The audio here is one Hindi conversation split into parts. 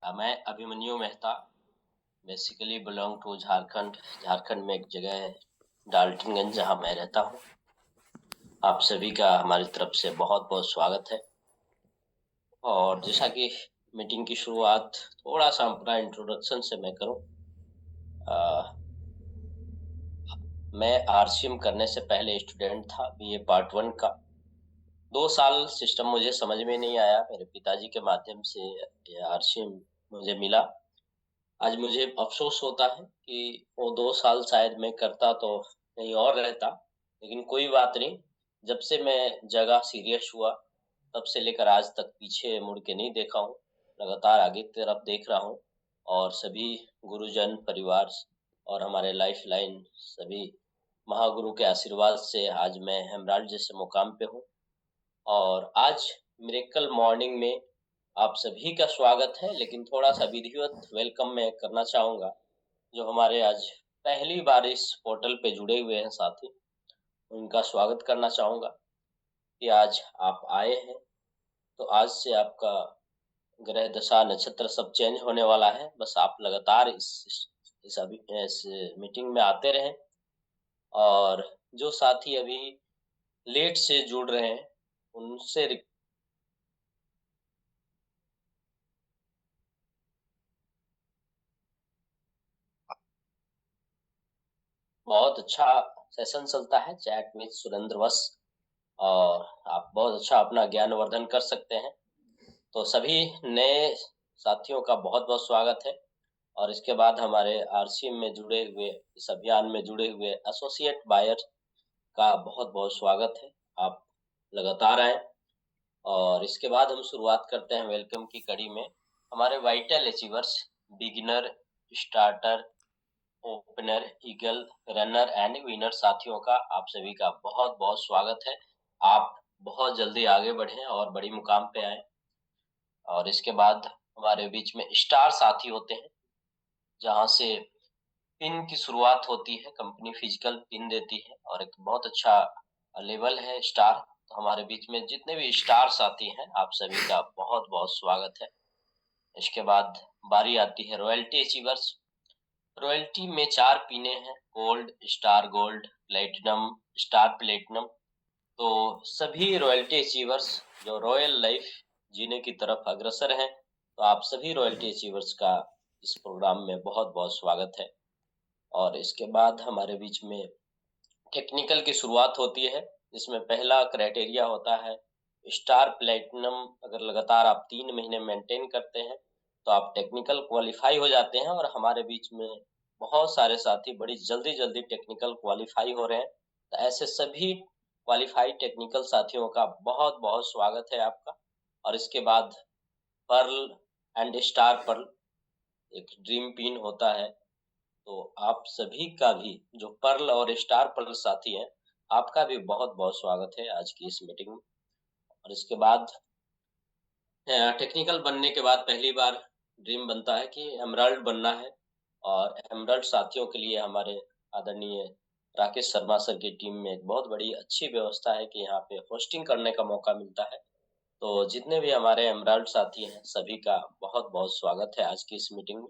मैं Abhimanyu Mehta basically belong to Jharkhand. Jharkhand में एक जगह है डाल्टनगंज, जहाँ मैं रहता हूँ। आप सभी का हमारी तरफ से बहुत बहुत स्वागत है। और जैसा कि मीटिंग की शुरुआत थोड़ा सा अपना इंट्रोडक्शन से मैं करूँ। मैं आरसीएम करने से पहले स्टूडेंट था बीए पार्ट 1 का। 2 साल सिस्टम मुझे समझ में नहीं आया। मेरे पिताजी के माध्यम से ये आरसीएम मुझे मिला। आज मुझे अफसोस होता है कि वो 2 साल शायद मैं करता तो कहीं और रहता, लेकिन कोई बात नहीं। जब से मैं जगह सीरियस हुआ, तब से लेकर आज तक पीछे मुड़ के नहीं देखा हूँ। लगातार आगे की तरफ देख रहा हूँ। और सभी गुरुजन परिवार और हमारे लाइफ लाइन सभी महागुरु के आशीर्वाद से आज मैं हेमराल्ड जैसे मुकाम पे हूँ। और आज मिरेकल मॉर्निंग में आप सभी का स्वागत है, लेकिन थोड़ा सा विधिवत वेलकम मैं करना चाहूँगा। जो हमारे आज पहली बार इस पोर्टल पे जुड़े हुए हैं साथी, उनका स्वागत करना चाहूँगा कि आज आप आए हैं। तो आज से आपका ग्रह दशा नक्षत्र सब चेंज होने वाला है। बस आप लगातार इस मीटिंग में आते रहें। और जो साथी अभी लेट से जुड़ रहे हैं, उनसे बहुत अच्छा सेशन चलता है चैट विद सुरेंद्र वस। और आप बहुत अच्छा अपना ज्ञानवर्धन कर सकते हैं। तो सभी नए साथियों का बहुत बहुत स्वागत है। और इसके बाद हमारे आरसीएम में जुड़े हुए, इस अभियान में जुड़े हुए एसोसिएट बायर का बहुत बहुत स्वागत है। आप लगातार आए। और इसके बाद हम शुरुआत करते हैं वेलकम की कड़ी में। हमारे vital achievers, beginner, starter, opener, eagle, runner and winner साथियों का आप सभी का बहुत बहुत स्वागत है। आप बहुत जल्दी आगे बढ़ें और बड़ी मुकाम पे आए। और इसके बाद हमारे बीच में स्टार साथी होते हैं, जहां से पिन की शुरुआत होती है। कंपनी फिजिकल पिन देती है और एक बहुत अच्छा लेवल है स्टार। तो हमारे बीच में जितने भी स्टार साथी हैं, आप सभी का बहुत बहुत स्वागत है। इसके बाद बारी आती है रॉयल्टी अचीवर्स। रॉयल्टी में 4 पीने हैं: gold, star gold, platinum, star platinum. तो सभी रॉयल्टी अचीवर्स जो रॉयल लाइफ जीने की तरफ अग्रसर हैं, तो आप सभी रॉयल्टी अचीवर्स का इस प्रोग्राम में बहुत बहुत स्वागत है। और इसके बाद हमारे बीच में टेक्निकल की शुरुआत होती है, जिसमें पहला क्राइटेरिया होता है स्टार प्लेटिनम। अगर लगातार आप 3 महीने मेंटेन करते हैं, तो आप टेक्निकल क्वालिफाई हो जाते हैं। और हमारे बीच में बहुत सारे साथी बड़ी जल्दी जल्दी टेक्निकल क्वालिफाई हो रहे हैं। तो ऐसे सभी क्वालिफाइड टेक्निकल साथियों का बहुत बहुत स्वागत है आपका। और इसके बाद पर्ल एंड स्टार पर्ल एक ड्रीम पिन होता है। तो आप सभी का भी, जो पर्ल और स्टार पर्ल साथी हैं, आपका भी बहुत बहुत स्वागत है आज की इस मीटिंग में। और इसके बाद टेक्निकल बनने के बाद पहली बार ड्रीम बनता है कि एमराल्ड बनना है। और एमराल्ड साथियों के लिए हमारे आदरणीय राकेश शर्मा सर की टीम में एक बहुत बड़ी अच्छी व्यवस्था है कि यहाँ पे होस्टिंग करने का मौका मिलता है। तो जितने भी हमारे एमराल्ड साथी हैं, सभी का बहुत बहुत स्वागत है आज की इस मीटिंग में।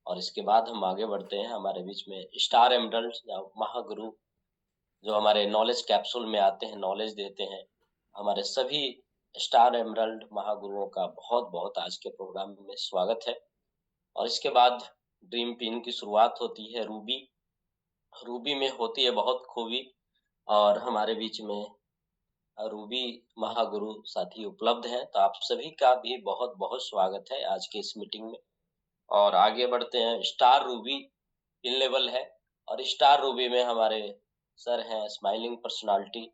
और इसके बाद हम आगे बढ़ते हैं। हमारे बीच में स्टार एमराल्ड या महागुरु, जो हमारे नॉलेज कैप्सूल में आते हैं, नॉलेज देते हैं। हमारे सभी स्टार एमराल्ड महागुरुओं का बहुत बहुत आज के प्रोग्राम में स्वागत है। और इसके बाद ड्रीम पिन की शुरुआत होती है रूबी। रूबी में होती है बहुत खूबी। और हमारे बीच में रूबी महागुरु साथी उपलब्ध हैं। तो आप सभी का भी बहुत बहुत स्वागत है आज की इस मीटिंग में। और आगे बढ़ते हैं। स्टार रूबी पिन लेवल है। और स्टार रूबी में हमारे सर हैं, स्माइलिंग पर्सनालिटी,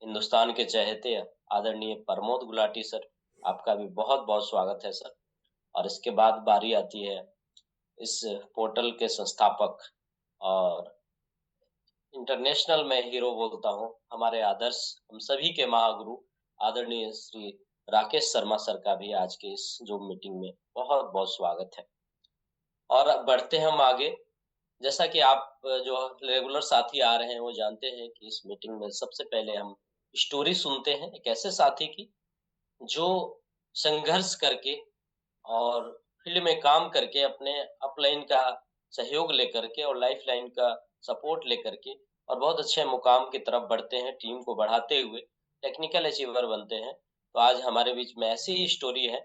हिंदुस्तान के चहेते आदरणीय प्रमोद गुलाटी सर। आपका भी बहुत बहुत स्वागत है सर। और इसके बाद बारी आती है इस पोर्टल के संस्थापक और इंटरनेशनल में हीरो बोलता हूँ, हमारे आदर्श, हम सभी के महागुरु आदरणीय श्री राकेश शर्मा सर का भी आज के इस जूम मीटिंग में बहुत बहुत स्वागत है। और अब बढ़ते हैं हम आगे। जैसा कि आप जो रेगुलर साथी आ रहे हैं, वो जानते हैं कि इस मीटिंग में सबसे पहले हम स्टोरी सुनते हैं एक ऐसे साथी की जो संघर्ष करके और फील्ड में काम करके अपने अपलाइन का सहयोग लेकर के और लाइफ़लाइन का सपोर्ट लेकर के और बहुत अच्छे मुकाम की तरफ बढ़ते हैं, टीम को बढ़ाते हुए टेक्निकल अचीवर बनते हैं। तो आज हमारे बीच में ऐसी ही स्टोरी है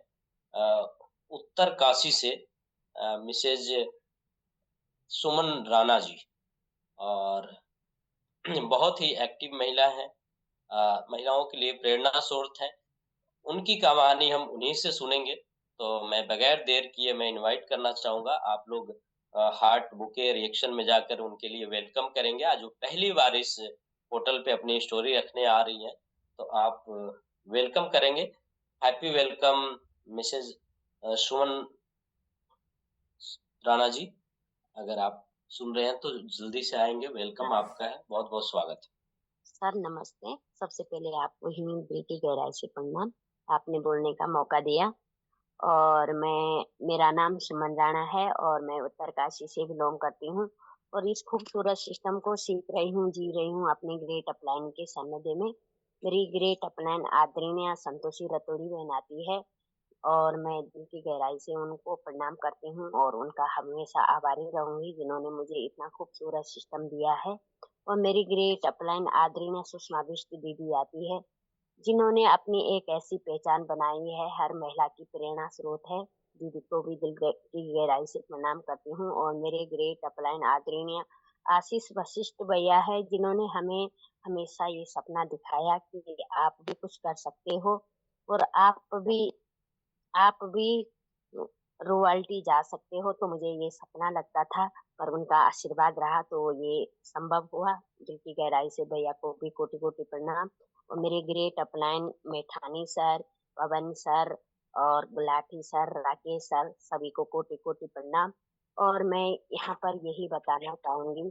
उत्तरकाशी से मिसेज़ सुमन राणा जी और बहुत ही एक्टिव महिला हैं। महिलाओं के लिए प्रेरणा स्रोत हैं। उनकी कहानी हम उन्हीं से सुनेंगे, तो मैं बगैर देर किए मैं इनवाइट करना चाहूँगा आप लोग हार्ट बुके रिएक्शन में जाकर उनके लिए वेलकम करेंगे। आज वो पहली बार इस पोर्टल पे अपनी स्टोरी रखने आ रही हैं, तो आप वेलकम करेंगे। हैप्पी वेलकम मिसेज़ सुमन राणा जी, अगर आप सुन रहे हैं तो जल्दी से आएँगे, वेलकम आपका है, बहुत-बहुत स्वागत है। सर नमस्ते। सबसे पहले आपको ही बेटी गहराई से प्रणाम। आपने बोलने का मौका दिया और मेरा नाम सुमन राणा है और मैं उत्तरकाशी से बिलॉन्ग करती हूँ और इस खूबसूरत सिस्टम को सीख रही हूँ, जी रही हूँ अपनी ग्रेट अपलाइन के सानिध्य में। मेरी ग्रेट अपलाइन आदरणीय संतोषी रतोड़ी बहन आती है और मैं दिल की गहराई से उनको प्रणाम करती हूँ और उनका हमेशा आभारी रहूँगी जिन्होंने मुझे इतना खूबसूरत सिस्टम दिया है। और मेरी ग्रेट अपलाइन आदरणीय सुषमा बिष्ट दीदी आती है, जिन्होंने अपनी एक ऐसी पहचान बनाई है, हर महिला की प्रेरणा स्रोत है। दीदी को भी की गहराई से प्रणाम करती हूँ और मेरे ग्रेट अपलाइन आदरणीय आशीष वशिष्ठ भैया है, जिन्होंने हमें हमेशा ये सपना दिखाया कि आप भी कुछ कर सकते हो और आप भी रॉयल्टी जा सकते हो। तो मुझे ये सपना लगता था पर उनका आशीर्वाद रहा तो ये संभव हुआ। दिल की गहराई से भैया को भी कोटि-कोटि प्रणाम और मेरे ग्रेट अपलाइन मेठानी सर, पवन सर और गुलाटी सर, राकेश सर सभी को कोटि-कोटि प्रणाम। और मैं यहाँ पर यही बताना चाहूँगी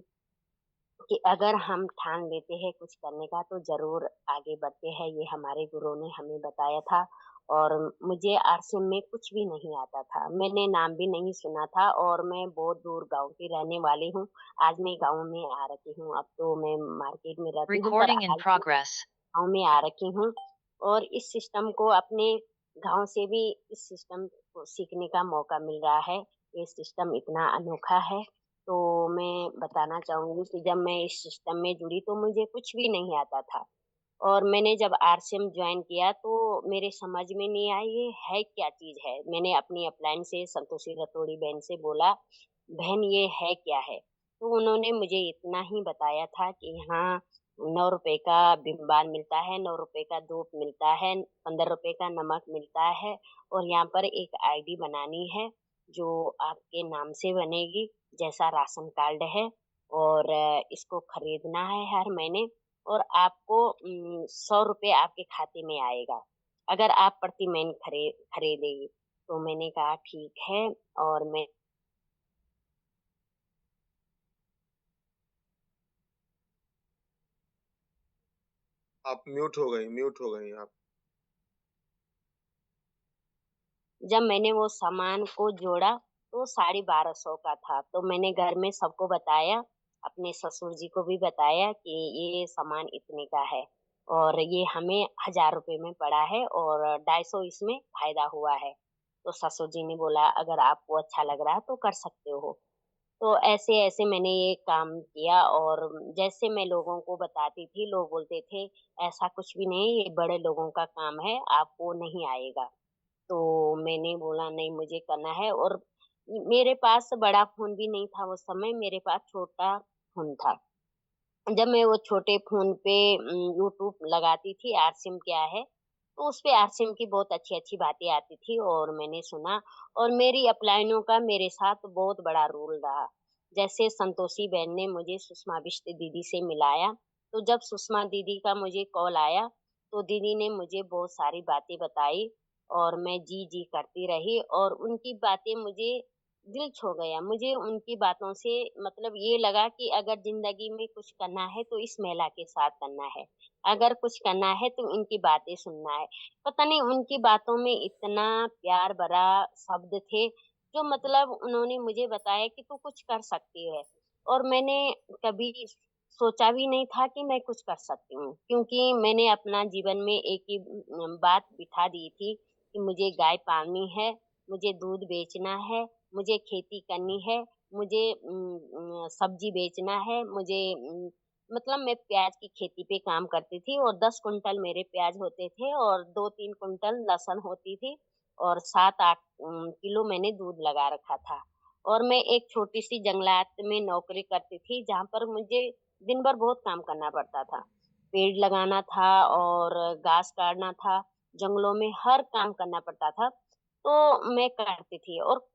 कि अगर हम ठान लेते हैं कुछ करने का तो ज़रूर आगे बढ़ते हैं, ये हमारे गुरुओं ने हमें बताया था। और मुझे आरसीएम में कुछ भी नहीं आता था, मैंने नाम भी नहीं सुना था और मैं बहुत दूर गाँव की रहने वाली हूँ। आज मैं गाँव में आ रखी हूँ, अब तो मैं मार्केट में रहती हूँ पर Recording in आज मैं progress. गाँव में आ रखी हूँ और इस सिस्टम को अपने गाँव से भी इस सिस्टम को सीखने का मौका मिल रहा है। ये सिस्टम इतना अनोखा है, तो मैं बताना चाहूँगी कि जब मैं इस सिस्टम में जुड़ी तो मुझे कुछ भी नहीं आता था और मैंने जब आरसीएम जॉइन किया तो मेरे समझ में नहीं आई ये है क्या चीज़ है। मैंने अपनी अपलाइन से संतोषी रतोड़ी बहन से बोला, "बहन ये है क्या है?" तो उन्होंने मुझे इतना ही बताया था कि यहाँ ₹9 का विम बार मिलता है, ₹9 का धूप मिलता है, ₹15 का नमक मिलता है और यहाँ पर एक आईडी बनानी है, जो आपके नाम से बनेगी, जैसा राशन कार्ड है और इसको खरीदना है हर महीने और आपको ₹100 आपके खाते में आएगा, अगर आप प्रति महीने खरीदेंगी। तो मैंने कहा ठीक है और मैं आप म्यूट हो गई आप। जब मैंने वो सामान को जोड़ा तो 1250 का था, तो मैंने घर में सबको बताया, अपने ससुर जी को भी बताया कि ये सामान इतने का है और ये हमें ₹1000 में पड़ा है और 250 इसमें फ़ायदा हुआ है। तो ससुर जी ने बोला अगर आपको अच्छा लग रहा है तो कर सकते हो। तो ऐसे-ऐसे मैंने ये काम किया और जैसे मैं लोगों को बताती थी, लोग बोलते थे, "ऐसा कुछ भी नहीं, ये बड़े लोगों का काम है, आपको नहीं आएगा।" तो मैंने बोला नहीं मुझे करना है और मेरे पास बड़ा फ़ोन भी नहीं था उस समय, मेरे पास छोटा फ़ोन था। जब मैं वो छोटे फ़ोन पे यूट्यूब लगाती थी आरसीएम क्या है, तो उसपे आरसीएम की बहुत अच्छी-अच्छी बातें आती थी और मैंने सुना और मेरी अपलाइनों का मेरे साथ बहुत बड़ा रोल रहा। जैसे संतोषी बहन ने मुझे सुषमा बिष्ट दीदी से मिलाया, तो जब सुषमा दीदी का मुझे कॉल आया, तो दीदी ने मुझे बहुत सारी बातें बताई और मैं जी करती रही और उनकी बातें मुझे दिल छू गया। मुझे उनकी बातों से मतलब ये लगा कि अगर ज़िंदगी में कुछ करना है तो इस महिला के साथ करना है। अगर कुछ करना है तो इनकी बातें सुनना है। पता नहीं उनकी बातों में इतना प्यार भरा शब्द थे, जो मतलब उन्होंने मुझे बताया कि तू कुछ कर सकती है और मैंने कभी सोचा भी नहीं था कि मैं कुछ कर सकती हूँ, क्योंकि मैंने अपना जीवन में एक ही बात बिठा दी थी कि मुझे गाय पालनी है मुझे दूध बेचना है, मुझे खेती करनी है, मुझे सब्जी बेचना है, मुझे मतलब मैं प्याज की खेती पे काम करती थी और 10 कुंटल मेरे प्याज होते थे और 2-3 कुंटल लहसुन होती थी और 7-8 किलो मैंने दूध लगा रखा था। और मैं एक छोटी-सी जंगलात में नौकरी करती थी, जहाँ पर मुझे दिन भर बहुत काम करना पड़ता था। पेड़ लगाना था और घास काटना था, जंगलों में हर काम करना पड़ता था। तो मैं करती थी और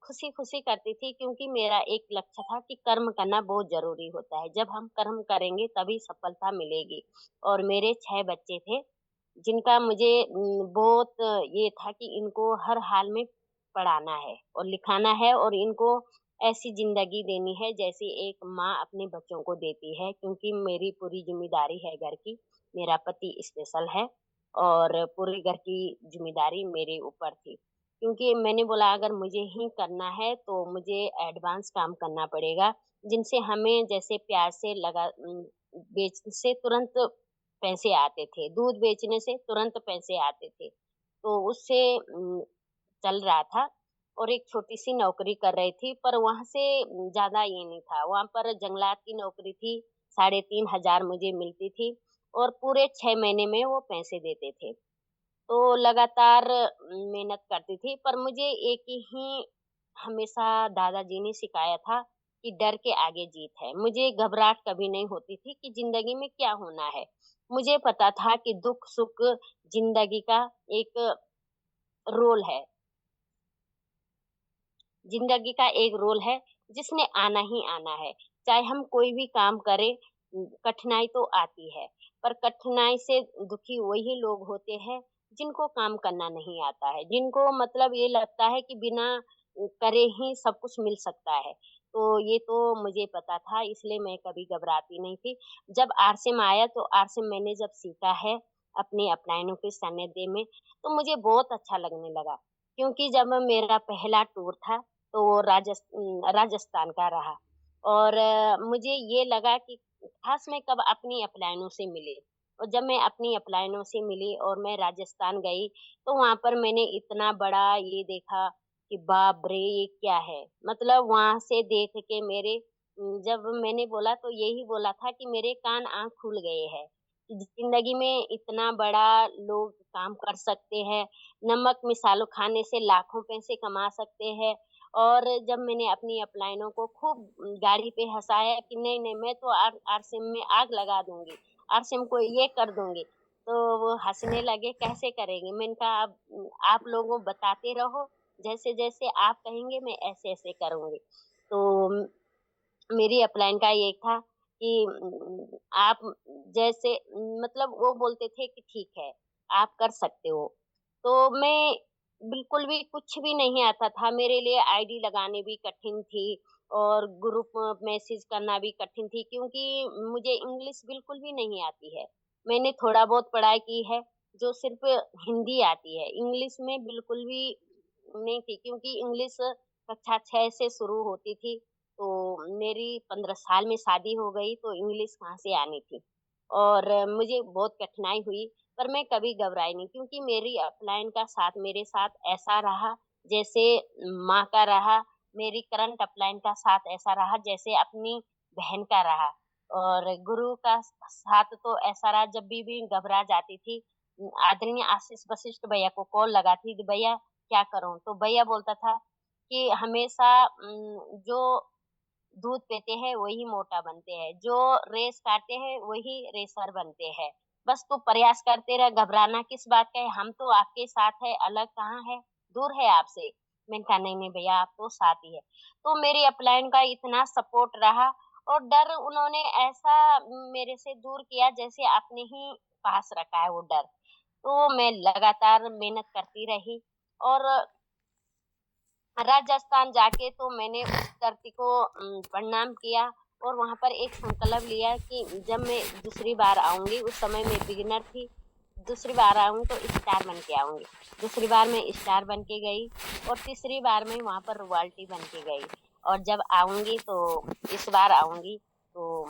खुशी-खुशी करती थी क्योंकि मेरा एक लक्ष्य था कि कर्म करना बहुत ज़रूरी होता है। जब हम कर्म करेंगे तभी सफलता मिलेगी और मेरे 6 बच्चे थे, जिनका मुझे बहुत ये था कि इनको हर हाल में पढ़ाना है और लिखाना है और इनको ऐसी ज़िंदगी देनी है जैसे एक माँ अपने बच्चों को देती है क्योंकि मेरी पूरी ज़िम्मेदारी है घर की। मेरा पति स्पेशल है और पूरे घर की ज़िम्मेदारी मेरे ऊपर थी। क्योंकि मैंने बोला अगर मुझे ही करना है तो मुझे एडवांस काम करना पड़ेगा, जिनसे हमें जैसे प्याज से बेच से तुरंत पैसे आते थे, दूध बेचने से तुरंत पैसे आते थे। तो उससे चल रहा था और एक छोटी-सी नौकरी कर रही थी, पर वहाँ से ज़्यादा ये नहीं था। वहाँ पर जंगलात की नौकरी थी, 3,500 मुझे मिलती थी और पूरे 6 महीने में वो पैसे देते थे। तो लगातार मेहनत करती थी, पर मुझे एक ही हमेशा दादाजी ने सिखाया था कि डर के आगे जीत है। मुझे घबराहट कभी नहीं होती थी कि ज़िंदगी में क्या होना है। मुझे पता था कि दुःख-सुख ज़िंदगी का एक रोल है। ज़िंदगी का एक रोल है, जिसने आना ही आना है। चाहे हम कोई भी काम करें कठिनाई तो आती है, पर कठिनाई से दुखी वही लोग होते हैं, जिनको काम करना नहीं आता है, जिनको मतलब ये लगता है कि बिना करे ही सब कुछ मिल सकता है। तो ये तो मुझे पता था, इसलिए मैं कभी घबराती नहीं थी। जब आरसीएम आया, तो आरसीएम मैंने जब सीखा है, अपने अपलाइनों के सानिध्य में, तो मुझे बहुत अच्छा लगने लगा। क्योंकि जब मेरा पहला टूर था, तो वो राजस्थान का रहा और मुझे ये लगा कि काश मैं कब अपनी अपलाइनों से मिली और जब मैं अपनी अपलाइनों से मिली और मैं राजस्थान गई, तो वहाँ पर मैंने इतना बड़ा ये देखा कि बाप रे! ये क्या है? मतलब वहाँ से देख के मेरे जब मैंने बोला तो यही बोला था कि मेरे कान आँख खुल गए हैं, कि ज़िंदगी में इतना बड़ा लोग काम कर सकते हैं, नमक मिसालो खाने से लाखों पैसे कमा सकते हैं और जब मैंने अपनी अपलाइनों को खूब गाड़ी पे हँसाया कि नहीं-नहीं मैं तो आरसीएम में आग लगा दूँगी, आरसीएम को ये कर दूँगी। तो वो हँसने लगे, कैसे करेंगे? मैंने कहा अब आप लोगों बताते रहो, जैसे-जैसे आप कहेंगे मैं ऐसे-ऐसे करूँगी। तो मेरी अपलाइन का ये था कि आप जैसे मतलब वो बोलते थे कि ठीक है, आप कर सकते हो। तो मैं बिल्कुल भी कुछ भी नहीं आता था, मेरे लिए आईडी लगानी भी कठिन थी और ग्रुप मैसेज करना भी कठिन थी क्योंकि मुझे इंग्लिश बिल्कुल भी नहीं आती है। मैंने थोड़ा बहुत पढ़ाई की है, जो सिर्फ़ हिंदी आती है, इंग्लिश में बिल्कुल भी नहीं थी क्योंकि इंग्लिश कक्षा 6 से शुरू होती थी, तो मेरी 15 साल में शादी हो गई तो इंग्लिश कहाँ से आनी थी। और मुझे बहुत कठिनाई हुई, पर मैं कभी घबराई नहीं क्योंकि मेरी अपलाइन का साथ मेरे साथ ऐसा रहा जैसे माँ का रहा, मेरी करंट अपलाइन का साथ ऐसा रहा जैसे अपनी बहन का रहा। और गुरु का साथ तो ऐसा रहा जब भी घबरा जाती थी, आदरणीय आशीष वशिष्ठ भैया को कॉल लगाती थी, भैया क्या करूँ? तो भैया बोलता था कि हमेशा जो दूध पीते हैं वही मोटा बनते हैं, जो रेस काटते हैं वही रेसर बनते हैं। बस तू प्रयास करते रह, घबराना किस बात का है, हम तो आपके साथ है, अलग कहाँ है, दूर है आपसे। मैंने कहा नहीं-नहीं भैया आप तो साथ ही है। तो मेरी अपलाइन का इतना सपोर्ट रहा और डर उन्होंने ऐसा मेरे से दूर किया जैसे अपने ही पास रखा है वो डर। तो मैं लगातार मेहनत करती रही और राजस्थान जाके तो मैंने उस धरती को प्रणाम किया और वहाँ पर एक संकल्प लिया कि जब मैं दूसरी बार आऊँगी, उस समय मैं बिगिनर थी, दूसरी बार आऊँगी तो स्टार बन के आऊँगी। दूसरी बार मैं स्टार बन के गई और तीसरी बार मैं वहाँ पर रॉयल्टी बन के गई और जब आऊँगी तो इस बार आऊँगी तो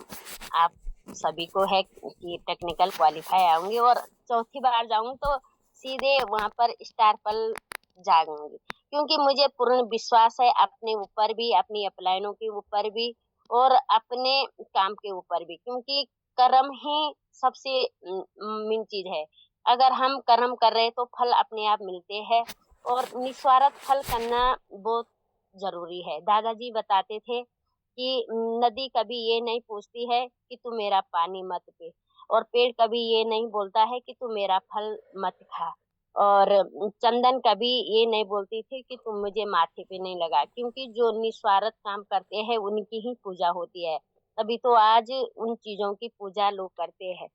आप सभी को है कि टेक्निकल क्वालीफाई आऊँगी और चौथी बार जाऊँगी तो सीधे वहाँ पर स्टार पर जाऊँगी। क्योंकि मुझे पूर्ण विश्वास है अपने ऊपर भी, अपनी अपलाइनों के ऊपर भी और अपने काम के ऊपर भी, क्योंकि कर्म ही सबसे मेन चीज है। अगर हम कर्म कर रहे हैं तो फल अपने आप मिलते हैं और निस्वार्थ फल करना बहुत जरूरी है। दादाजी बताते थे कि नदी कभी ये नहीं पूछती है कि तू मेरा पानी मत पी, और पेड़ कभी ये नहीं बोलता है कि तू मेरा फल मत खा, और चंदन कभी ये नहीं बोलती थी कि तुम मुझे माथे पे नहीं लगा, क्योंकि जो निस्वार्थ काम करते हैं उनकी ही पूजा होती है। तभी तो आज उन चीजों की पूजा लोग करते हैं।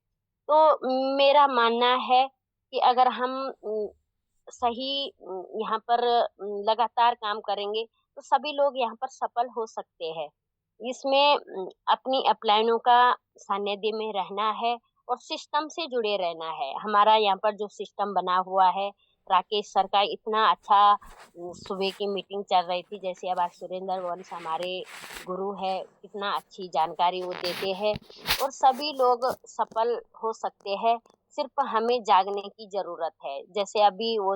तो मेरा मानना है कि अगर हम सही यहाँ पर लगातार काम करेंगे तो सभी लोग यहाँ पर सफल हो सकते हैं। इसमें अपनी अपलाइनों का सानिध्य में रहना है और सिस्टम से जुड़े रहना है। हमारा यहाँ पर जो सिस्टम बना हुआ है, राकेश सर का इतना अच्छा सुबह की मीटिंग चल रही थी, जैसे अब आज सुरेंद्र वंश हमारे गुरु है, कितना अच्छी जानकारी वो देते हैं और सभी लोग सफल हो सकते हैं। सिर्फ हमें जागने की जरूरत है। जैसे अभी वो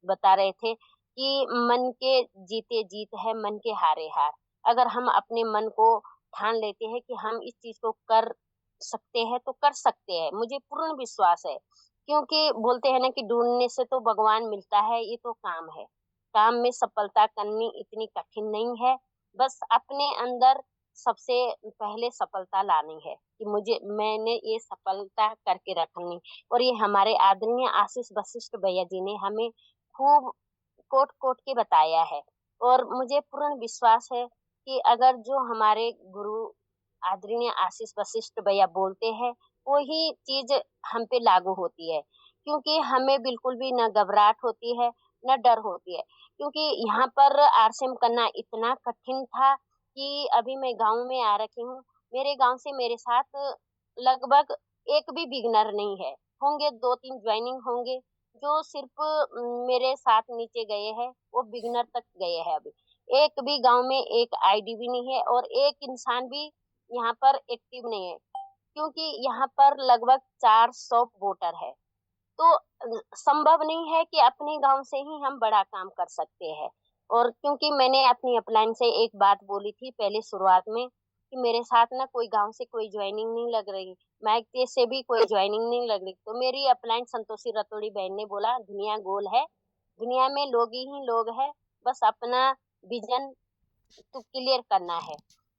बता रहे थे कि मन के जीते जीत है, मन के हारे हार। अगर हम अपने मन को ठान लेते हैं कि हम इस चीज को कर सकते हैं तो कर सकते हैं, मुझे पूर्ण विश्वास है। क्योंकि बोलते हैं ना कि ढूंढने से तो भगवान मिलता है, ये तो काम है। काम में सफलता करनी इतनी कठिन नहीं है, बस अपने अंदर सबसे पहले सफलता लानी है कि मुझे मैंने ये सफलता करके रखनी। और ये हमारे आदरणीय आशीष वशिष्ठ भैया जी ने हमें खूब कोट कोट के बताया है। और मुझे पूर्ण विश्वास है कि अगर जो हमारे गुरु आदरणीय आशीष वशिष्ठ भैया बोलते हैं वही चीज हम पे लागू होती है, क्योंकि हमें बिल्कुल भी न घबराहट होती है न डर होती है। क्योंकि यहाँ पर आरसीएम करना इतना कठिन था कि अभी मैं गांव में आ रखी हूँ। मेरे गांव से मेरे साथ लगभग एक भी बिगनर नहीं है, होंगे 2-3 ज्वाइनिंग होंगे जो सिर्फ मेरे साथ नीचे गए हैं, वो बिगनर तक गए हैं। अभी एक भी गांव में एक आईडी भी नहीं है और एक इंसान भी यहाँ पर एक्टिव नहीं है, क्योंकि यहाँ पर लगभग 400 वोटर है। तो संभव नहीं है कि अपने गांव से ही हम बड़ा काम कर सकते हैं। और क्योंकि मैंने अपनी अपलाइन से एक बात बोली थी पहले शुरुआत में कि मेरे साथ ना कोई गांव से कोई ज्वाइनिंग नहीं लग रही, मायके से भी कोई ज्वाइनिंग नहीं लग रही, तो मेरी अपलाइन संतोषी रतोड़ी बहन ने बोला दुनिया गोल है, दुनिया में लोग ही लोग है, बस अपना विजन तो क्लियर करना है।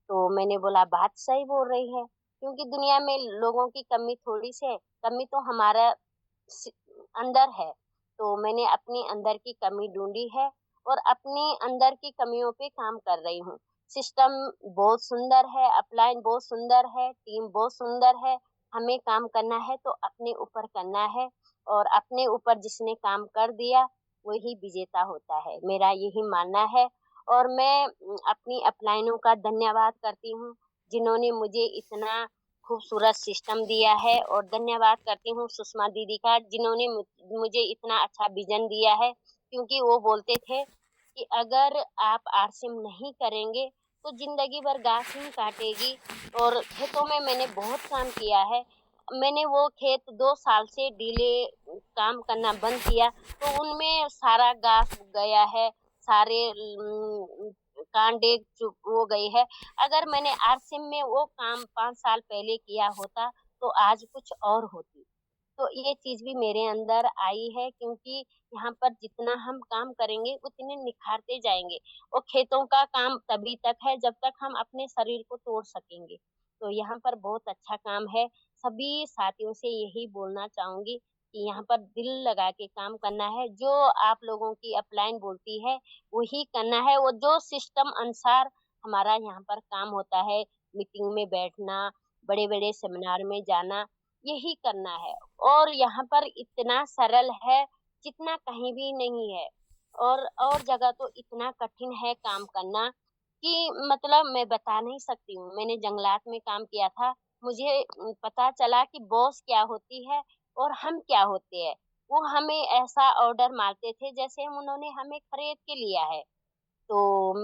तो मैंने बोला बात सही बोल रही है, क्योंकि दुनिया में लोगों की कमी थोड़ी सी है, कमी तो हमारा अंदर है। तो मैंने अपने अंदर की कमी ढूंढी है और अपने अंदर की कमियों पे काम कर रही हूँ। सिस्टम बहुत सुंदर है, अपलाइन बहुत सुंदर है, टीम बहुत सुंदर है। हमें काम करना है तो अपने ऊपर करना है, और अपने ऊपर जिसने काम कर दिया वही विजेता होता है, मेरा यही मानना है। और मैं अपनी अपलाइनों का धन्यवाद करती हूँ जिन्होंने मुझे इतना खूबसूरत सिस्टम दिया है, और धन्यवाद करती हूँ सुषमा दीदी का जिन्होंने मुझे इतना अच्छा विजन दिया है। क्योंकि वो बोलते थे कि अगर आप आरसीएम नहीं करेंगे तो जिंदगी भर घास ही काटेगी। और खेतों में मैंने बहुत काम किया है, मैंने वो खेत 2 साल से डिले काम करना बंद किया तो उनमें सारा घास उग गया है, सारे कांडे चुप हो गई है। अगर मैंने आरसीएम में वो काम 5 साल पहले किया होता तो आज कुछ और होती। तो ये चीज भी मेरे अंदर आई है, क्योंकि यहाँ पर जितना हम काम करेंगे उतने निखारते जाएंगे। और खेतों का काम तभी तक है जब तक हम अपने शरीर को तोड़ सकेंगे। तो यहाँ पर बहुत अच्छा काम है। सभी साथियों से यही बोलना चाहूंगी कि यहाँ पर दिल लगा के काम करना है, जो आप लोगों की अपलाइन बोलती है वही करना है। वो जो सिस्टम अनुसार हमारा यहाँ पर काम होता है, मीटिंग में बैठना, बड़े बड़े सेमिनार में जाना, यही करना है। और यहाँ पर इतना सरल है जितना कहीं भी नहीं है। और जगह तो इतना कठिन है काम करना कि मतलब मैं बता नहीं सकती हूँ। मैंने जंगलात में काम किया था, मुझे पता चला कि बॉस क्या होती है और हम क्या होते हैं। वो हमें ऐसा ऑर्डर मारते थे जैसे हम उन्होंने हमें खरीद के लिया है। तो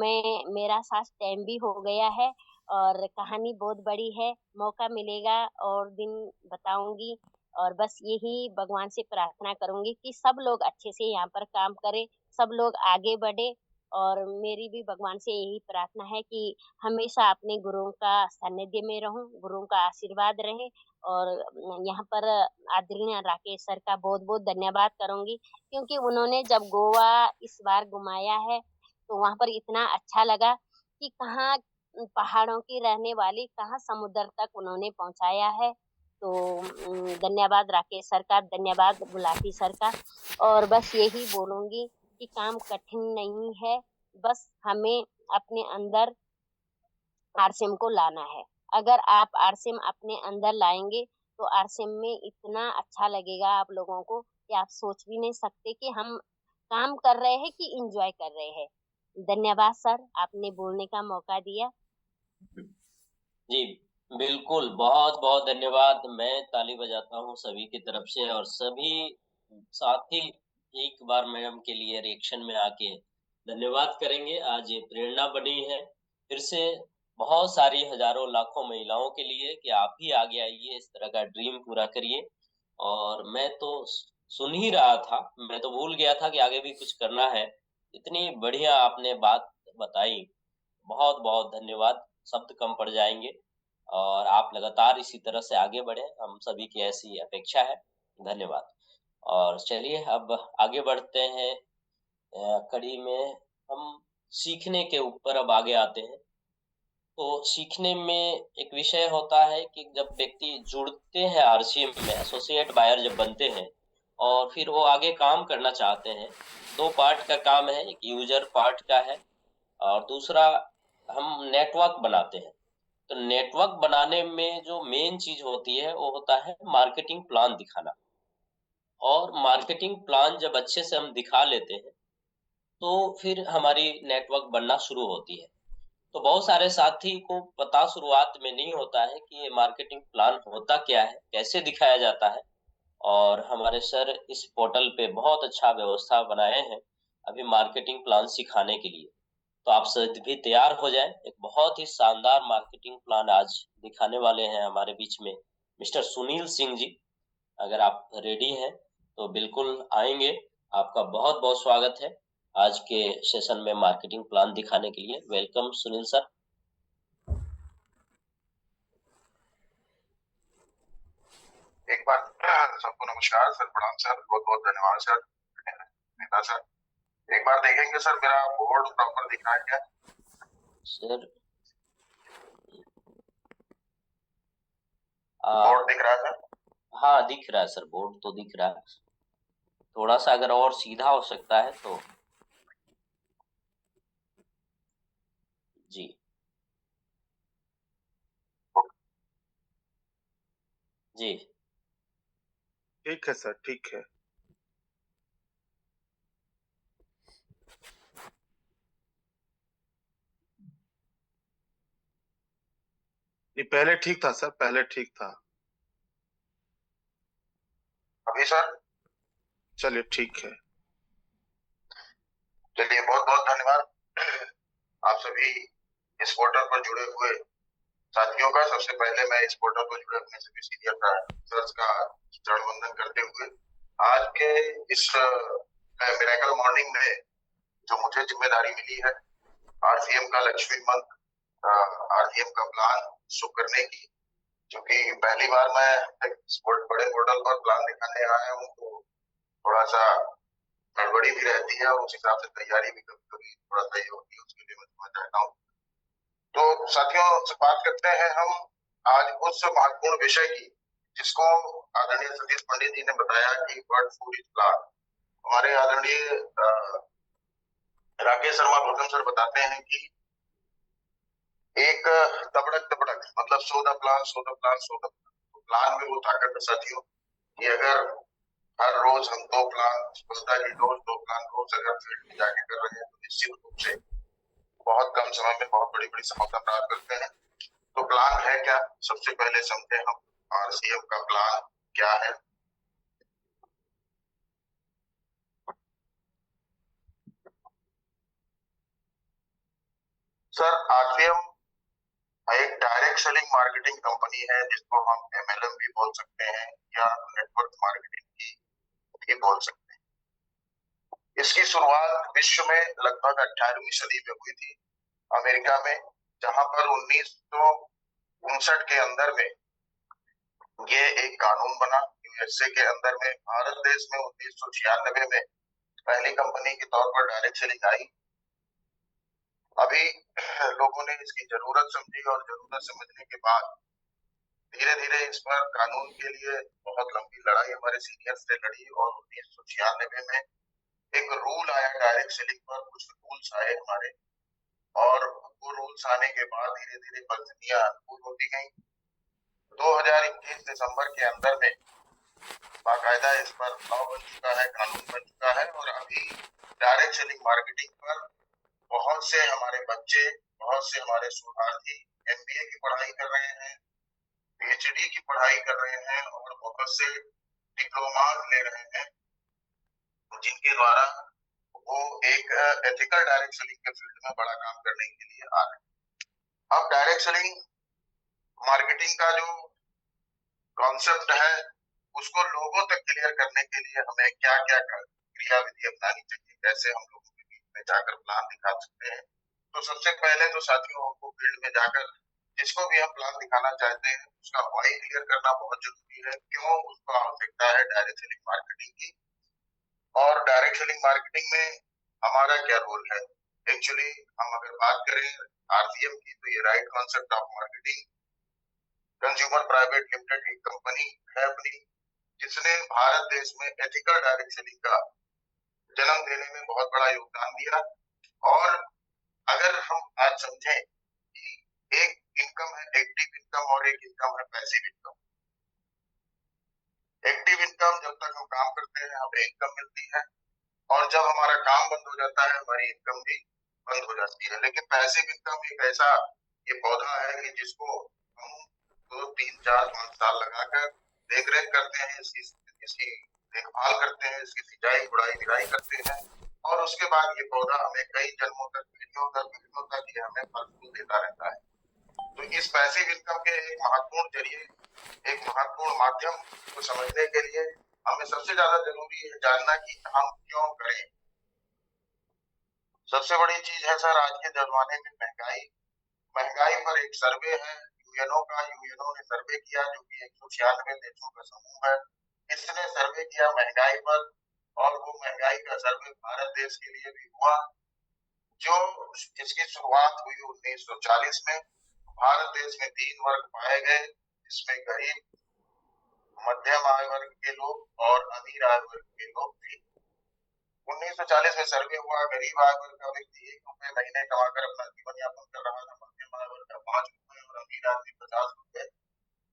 मेरा साथ टाइम भी हो गया है और कहानी बहुत बड़ी है, मौका मिलेगा और दिन बताऊंगी। और बस यही भगवान से प्रार्थना करूंगी कि सब लोग अच्छे से यहाँ पर काम करें सब लोग आगे बढ़े। और मेरी भी भगवान से यही प्रार्थना है कि हमेशा अपने गुरुओं का सानिध्य में रहूं, गुरुओं का आशीर्वाद रहे। और यहाँ पर आदरणीय राकेश सर का बहुत बहुत धन्यवाद करूंगी, क्योंकि उन्होंने जब गोवा इस बार घुमाया है तो वहां पर इतना अच्छा लगा कि कहाँ पहाड़ों की रहने वाली, कहाँ समुद्र तक उन्होंने पहुंचाया है। तो धन्यवाद राकेश सर का, धन्यवाद गुलाटी सर का। और बस यही बोलूंगी कि काम कठिन नहीं है, बस हमें अपने अंदर आरसीएम को लाना है। अगर आप आरसीएम अपने अंदर लाएंगे तो आरसीएम में इतना अच्छा लगेगा आप लोगों को कि आप सोच भी नहीं सकते कि हम काम कर रहे हैं कि एंजॉय कर रहे हैं। धन्यवाद सर, आपने बोलने का मौका दिया। जी बिल्कुल, बहुत बहुत धन्यवाद। मैं ताली बजाता हूँ सभी की तरफ से, और सभी साथी एक बार मैडम के लिए रिएक्शन में आके धन्यवाद करेंगे। आज ये प्रेरणा बनी है फिर से बहुत सारी हजारों लाखों महिलाओं के लिए कि आप भी आगे आइए, इस तरह का ड्रीम पूरा करिए। और मैं तो सुन ही रहा था, मैं तो भूल गया था कि आगे भी कुछ करना है। इतनी बढ़िया आपने बात बताई, बहुत बहुत धन्यवाद। शब्द कम पड़ जाएंगे, और आप लगातार इसी तरह से आगे बढ़े, हम सभी की ऐसी अपेक्षा है। धन्यवाद। और चलिए अब आगे बढ़ते हैं कड़ी में। हम सीखने के ऊपर अब आगे आते हैं। तो सीखने में एक विषय होता है कि जब व्यक्ति जुड़ते हैं आरसीएम में, एसोसिएट बायर जब बनते हैं और फिर वो आगे काम करना चाहते हैं, दो पार्ट का काम है, एक यूजर पार्ट का है और दूसरा हम नेटवर्क बनाते हैं। तो नेटवर्क बनाने में जो मेन चीज होती है वो होता है मार्केटिंग प्लान दिखाना। और मार्केटिंग प्लान जब अच्छे से हम दिखा लेते हैं तो फिर हमारी नेटवर्क बनना शुरू होती है। तो बहुत सारे साथी को पता शुरुआत में नहीं होता है कि ये मार्केटिंग प्लान होता क्या है, कैसे दिखाया जाता है। और हमारे सर इस पोर्टल पे बहुत अच्छा व्यवस्था बनाए हैं अभी मार्केटिंग प्लान सिखाने के लिए। तो आप सभी तैयार हो जाएं, एक बहुत ही शानदार मार्केटिंग प्लान आज दिखाने वाले हैं हमारे बीच में मिस्टर सुनील सिंह जी। अगर आप रेडी हैं तो बिल्कुल आएंगे। आपका बहुत बहुत स्वागत है आज के सेशन में मार्केटिंग प्लान दिखाने के लिए। Welcome Sunil sir. एक बार सबको नमस्कार सर, प्रणाम सर, बहुत बहुत धन्यवाद सर, नेता सर। एक बार देखेंगे सर मेरा बोर्ड प्रॉपर दिख रहा है क्या सर? बोर्ड दिख रहा है सर? हाँ दिख रहा है सर, बोर्ड तो दिख रहा है। थोड़ा सा अगर और सीधा हो सकता है तो। जी जी ठीक है सर, ठीक है। नहीं, पहले ठीक था सर, पहले ठीक था। अभी सर? चलिए ठीक है। चलिए बहुत बहुत धन्यवाद आप सभी इस पोर्टल पर जुड़े हुए साथियों का। सबसे पहले मैं इस पोर्टल पर जुड़े अपने सभी सीनियर सर का चरण वंदन करते हुए आज के इस मिरेकल मॉर्निंग में जो मुझे जिम्मेदारी मिली है आरसीएम का लक्ष्मी मंत्र, आरसीएम का प्लान शुरू करने की, क्योंकि पहली बार मैं बड़े पोर्टल पर प्लान दिखाने आया हूँ तो थोड़ा सा गड़बड़ी भी रहती है और उस हिसाब से तैयारी भी कभी कभी थोड़ा सही होती है, उसके लिए मैं समझ चाहता हूँ। तो साथियों से बात करते हैं हम आज उस महत्वपूर्ण विषय की जिसको आदरणीय सतीश पंडित जी ने बताया कि बर्ड फ्लू इज प्लान। हमारे आदरणीय राकेश शर्मा गौतम सर बताते हैं कि एक तबड़क तबड़क मतलब so the plan so the plan so the plan में वो ताकत है साथियों कि अगर हर रोज हम दो प्लान दो प्लान रोज अगर फील्ड में जाके कर रहे हैं तो निश्चित रूप से बहुत कम समय में बहुत बड़ी बड़ी सफलता प्राप्त करते हैं। तो प्लान है क्या, सबसे पहले समझे हम आरसीएम का प्लान क्या है। सर आरसीएम एक डायरेक्ट सेलिंग मार्केटिंग कंपनी है जिसको हम एमएलएम भी बोल सकते हैं या नेटवर्क मार्केटिंग भी बोल सकते हैं। इसकी शुरुआत विश्व में लगभग 18वीं सदी में हुई थी अमेरिका में, जहां पर 1959 के अंदर में ये एक कानून बना। यूएसए के अंदर में भारत देश में 1996 में पहली कंपनी के तौर पर डायरेक्ट सेलिंग आई। अभी लोगों ने इसकी जरूरत समझी और जरूरत समझने के बाद धीरे धीरे इस पर कानून के लिए बहुत लंबी लड़ाई हमारे सीनियर्स ने लड़ी और 1996 में एक रूल आया डायरेक्ट सेलिंग पर, कुछ रूल्स आए हमारे, और वो रूल्स आने के बाद धीरे धीरे परिस्थितियां अनुकूल होती गई। 2021 दिसंबर के अंदर में बाकायदा इस पर लॉ बन चुका है, कानून बन चुका है, और अभी डायरेक्ट सेलिंग मार्केटिंग पर बहुत से हमारे बच्चे, बहुत से हमारे शोधार्थी एमबीए की पढ़ाई कर रहे हैं, पीएचडी की पढ़ाई कर रहे हैं और बहुत से डिप्लोमा ले रहे हैं, जिनके द्वारा वो एक एथिकल डायरेक्ट सेलिंग के फील्ड में बड़ा काम करने के लिए आ रहे हैं। अब डायरेक्ट सेलिंग मार्केटिंग का जो कॉन्सेप्ट है उसको लोगों तक क्लियर करने के लिए हमें क्या क्या क्रियाविधि अपनानी चाहिए, कैसे हम लोगों के बीच में जाकर प्लान दिखा सकते हैं। तो सबसे पहले तो साथियों, हमको फील्ड में जाकर जिसको भी हम प्लान दिखाना चाहते हैं उसका वाई क्लियर करना बहुत जरूरी है, क्यों उसको आवश्यकता है डायरेक्ट सेलिंग मार्केटिंग की, और डायरेक्ट सेलिंग मार्केटिंग में हमारा क्या रोल है। एक्चुअली हम अगर बात करें आरसीएम की, तो ये right concept of marketing consumer private limited एक कंपनी है अपनी, जिसने भारत देश में एथिकल डायरेक्ट सेलिंग का जन्म देने में बहुत बड़ा योगदान दिया। और अगर हम आज समझें कि एक इनकम है एक्टिव इनकम और एक इनकम है पैसिव इनकम। एक्टिव इनकम, जब तक हम काम करते हैं हमें इनकम मिलती है, और जब हमारा काम बंद हो जाता है हमारी इनकम भी बंद हो जाती है। लेकिन पैसिव इनकम एक ऐसा ये पौधा है कि जिसको हम 2, 3, 4, 5 साल लगाकर देख रेख करते हैं, इसकी देखभाल करते हैं, इसकी सिंचाई गुड़ाई निराई करते हैं, और उसके बाद ये पौधा हमें कई जन्मों तक, पीढ़ियों तक ये हमें फल फूल देता रहता है। तो इस पैसिव इनकम के एक महत्वपूर्ण जरिए, एक महत्वपूर्ण माध्यम को समझने के लिए हमें सबसे ज्यादा जरूरी है जानना कि हम क्यों करें। सबसे बड़ी चीज है सर आज के जमाने में महंगाई। महंगाई पर एक सर्वे है यूएनओ का, यूएनओ ने सर्वे किया जो कि 196 देशों का समूह है, इसने सर्वे किया महंगाई पर, और वो महंगाई का सर्वे भारत देश के लिए भी हुआ, जो जिसकी शुरुआत हुई 1940 में। भारत देश में 3 वर्ग पाए गए, जिसमें गरीब, मध्यम आय वर्ग के लोग और अमीर आय वर्ग के लोग थे। 1940 में सर्वे हुआ, गरीब आय वर्ग का व्यक्ति 1 रुपए महीने कमाकर अपना जीवन यापन कर रहा था, मध्यम आय वर्ग का 5 रुपए और अमीर आदमी 50 रुपए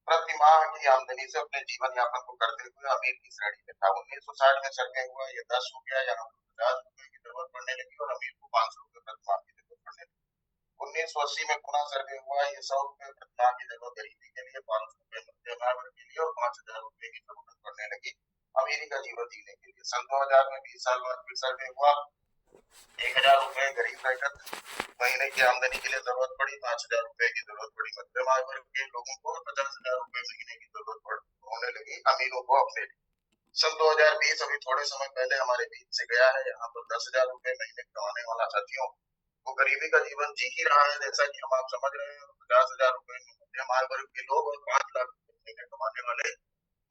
प्रति माह की आमदनी से अपने जीवन यापन को करते हुए अमीर की श्रेणी में था। 1960 में सर्वे हुआ, ये 10 हो गया, यहाँ 50 रुपए की जरूरत पड़ने लगी और अमीर को 500 रुपए प्रति माह की जरूरत पड़ने लगी। 1980 में पुनः सर्वे हुआ, ये 100 रुपए प्रति माह की जरूरत गरीबी के लिए, 500 रुपए मध्यम आय वर्ग के लिए और 5000 रुपए की जरूरत पड़ने लगी अमीरी का जीवन जीने के लिए। सन 2000 में 20 साल बाद फिर सर्वे हुआ, 1000 रुपए गरीब रहकर महीने की आमदनी के लिए जरूरत पड़ी, 5000 रुपए की जरूरत पड़ी मध्यम आय वर्ग के लोगों को, और 50,000 रुपए महीने की जरूरत होने लगी अमीरों को अपने लिए। सन 2020 अभी थोड़े समय पहले हमारे बीच से गया है, यहाँ पर 10,000 रुपए महीने कमाने वाला साथियों वो गरीबी का जीवन जी ही रहा है, जैसा कि हम आप समझ रहे हैं। 50,000 रुपए में मध्यम आय वर्ग के लोग और 5 लाख रुपए कमाने वाले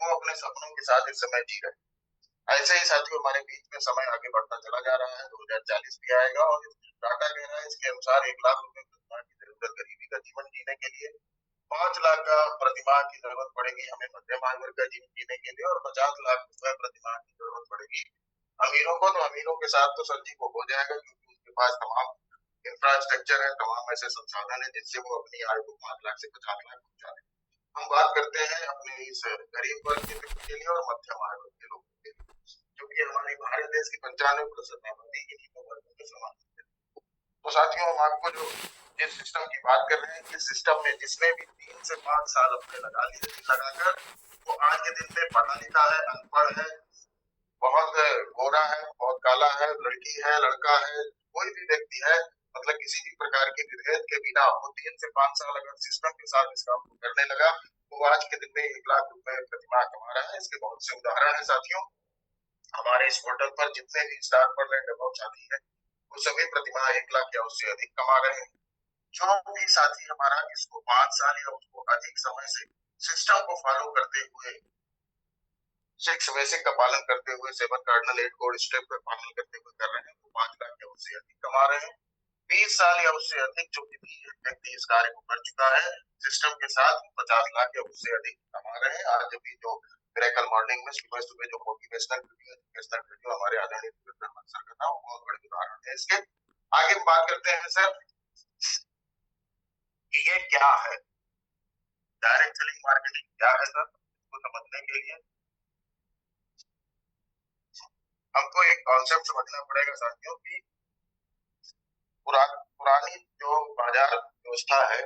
वो अपने सपनों के साथ इस समय जी रहे। ऐसे ही साथियों हमारे बीच में समय आगे बढ़ता चला जा रहा है, 2040 भी आएगा और डाटा कह रहा है इसके अनुसार 1 लाख रुपए प्रतिमाह की जरूरत गरीबी का जीवन जीने के लिए, 5 लाख का प्रतिमाह की जरूरत पड़ेगी हमें मध्यम आय वर्ग का जीवन जीने के लिए, और 50 लाख रुपए प्रतिमाह की जरूरत पड़ेगी अमीरों को। तो अमीरों के साथ तो सर जी वो हो जाएगा, क्योंकि उनके पास तमाम इंफ्रास्ट्रक्चर है, तमाम ऐसे संसाधन है जिससे वो अपनी आय को 5 लाख से 50 लाख पहुंचा रहे। हम बात करते हैं अपने इस गरीब वर्ग के लिए और मध्यम आय वर्ग के लोगों के लिए, क्योंकि हमारे भारत देश की 95% आबादी इन्हीं दो वर्गों में समाहित है। तो साथियों हम आपको जो जिस सिस्टम की बात कर रहे हैं, इस सिस्टम में जिसने भी 3 से 5 साल अपने लगा लिए लगाकर, वो आज के दिन में पढ़ा लिखा है, अनपढ़ है, बहुत गोरा है, बहुत काला है, लड़की है, लड़का है, कोई भी व्यक्ति है, मतलब किसी भी प्रकार के विभेद के बिना वो 3 से 5 साल अगर सिस्टम के साथ इस काम को करने लगा तो आज के दिन में 1 लाख रुपए प्रतिमाह कमा रहा है। इसके बहुत से उदाहरण है साथियों। हमारे इस पोर्टल पर जितने भी स्टार पर लैंड अबाउट साथी है वो सभी प्रतिमाह 1 लाख या उससे अधिक कमा रहे हैं। जो भी साथी हमारा इसको 5 साल या उसको अधिक समय से सिस्टम को फॉलो करते हुए, 6 बेसिक का पालन करते हुए, 7 कार्डिनल 8 कोड स्टेप का पालन करते हुए कर रहे हैं, वो 5 लाख या उससे अधिक कमा रहे हैं। 20 साल या उससे अधिक जो भी व्यक्ति इस कार्य को कर चुका है सिस्टम के साथ, 50 लाख या उससे अधिक कमा रहे हैं। आज भी जो मिरेकल मॉर्निंग में सुबह सुबह जो मोटिवेशनल वीडियो हमारे आदरणीय सर का था, वो बहुत बड़ी उदाहरण है इसके। आगे बात करते हैं सर कि ये क्या है, डायरेक्ट सेलिंग मार्केटिंग क्या है सर। इसको समझने के लिए हमको एक कॉन्सेप्ट समझना पड़ेगा साथियों कि पुरानी जो बाजार व्यवस्था है,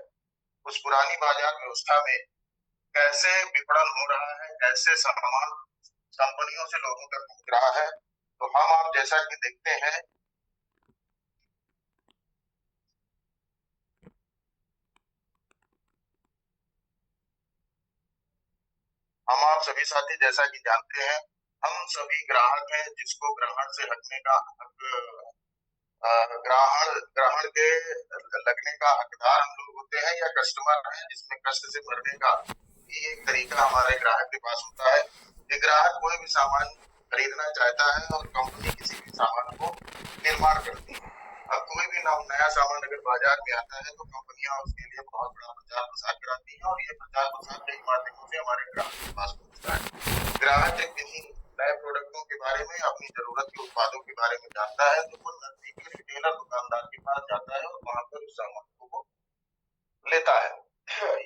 उस पुरानी बाजार व्यवस्था में कैसे विपणन हो रहा है, कैसे सामान कंपनियों से लोगों तक पहुंच रहा है। तो हम आप जैसा कि देखते हैं हम आप सभी साथी जैसा कि जानते हैं, हम सभी ग्राहक हैं जिसको ग्रहण से हटने का हक, ग्रहण के लगने का हकदार हम लोग होते हैं, या कस्टमर है जिसमें कष्ट से मरने का भी एक तरीका हमारे ग्राहक के पास होता है। ये ग्राहक कोई भी सामान खरीदना चाहता है और कंपनी किसी भी सामान को निर्माण करती है। अब कोई भी नया सामान अगर बाजार में आता है तो कंपनियां उसके लिए बहुत बड़ा प्रचार प्रसार कराती हैं, और ये प्रचार प्रसार कई माध्यमों से हमारे ग्राहक के पास पहुंचता है। ग्राहक जब किसी नए प्रोडक्टों के बारे में, अपनी जरूरत के उत्पादों के बारे में जानता है तो वो नजदीकी रिटेलर दुकानदार के पास जाता है और वहां पर उस सामान को लेता है।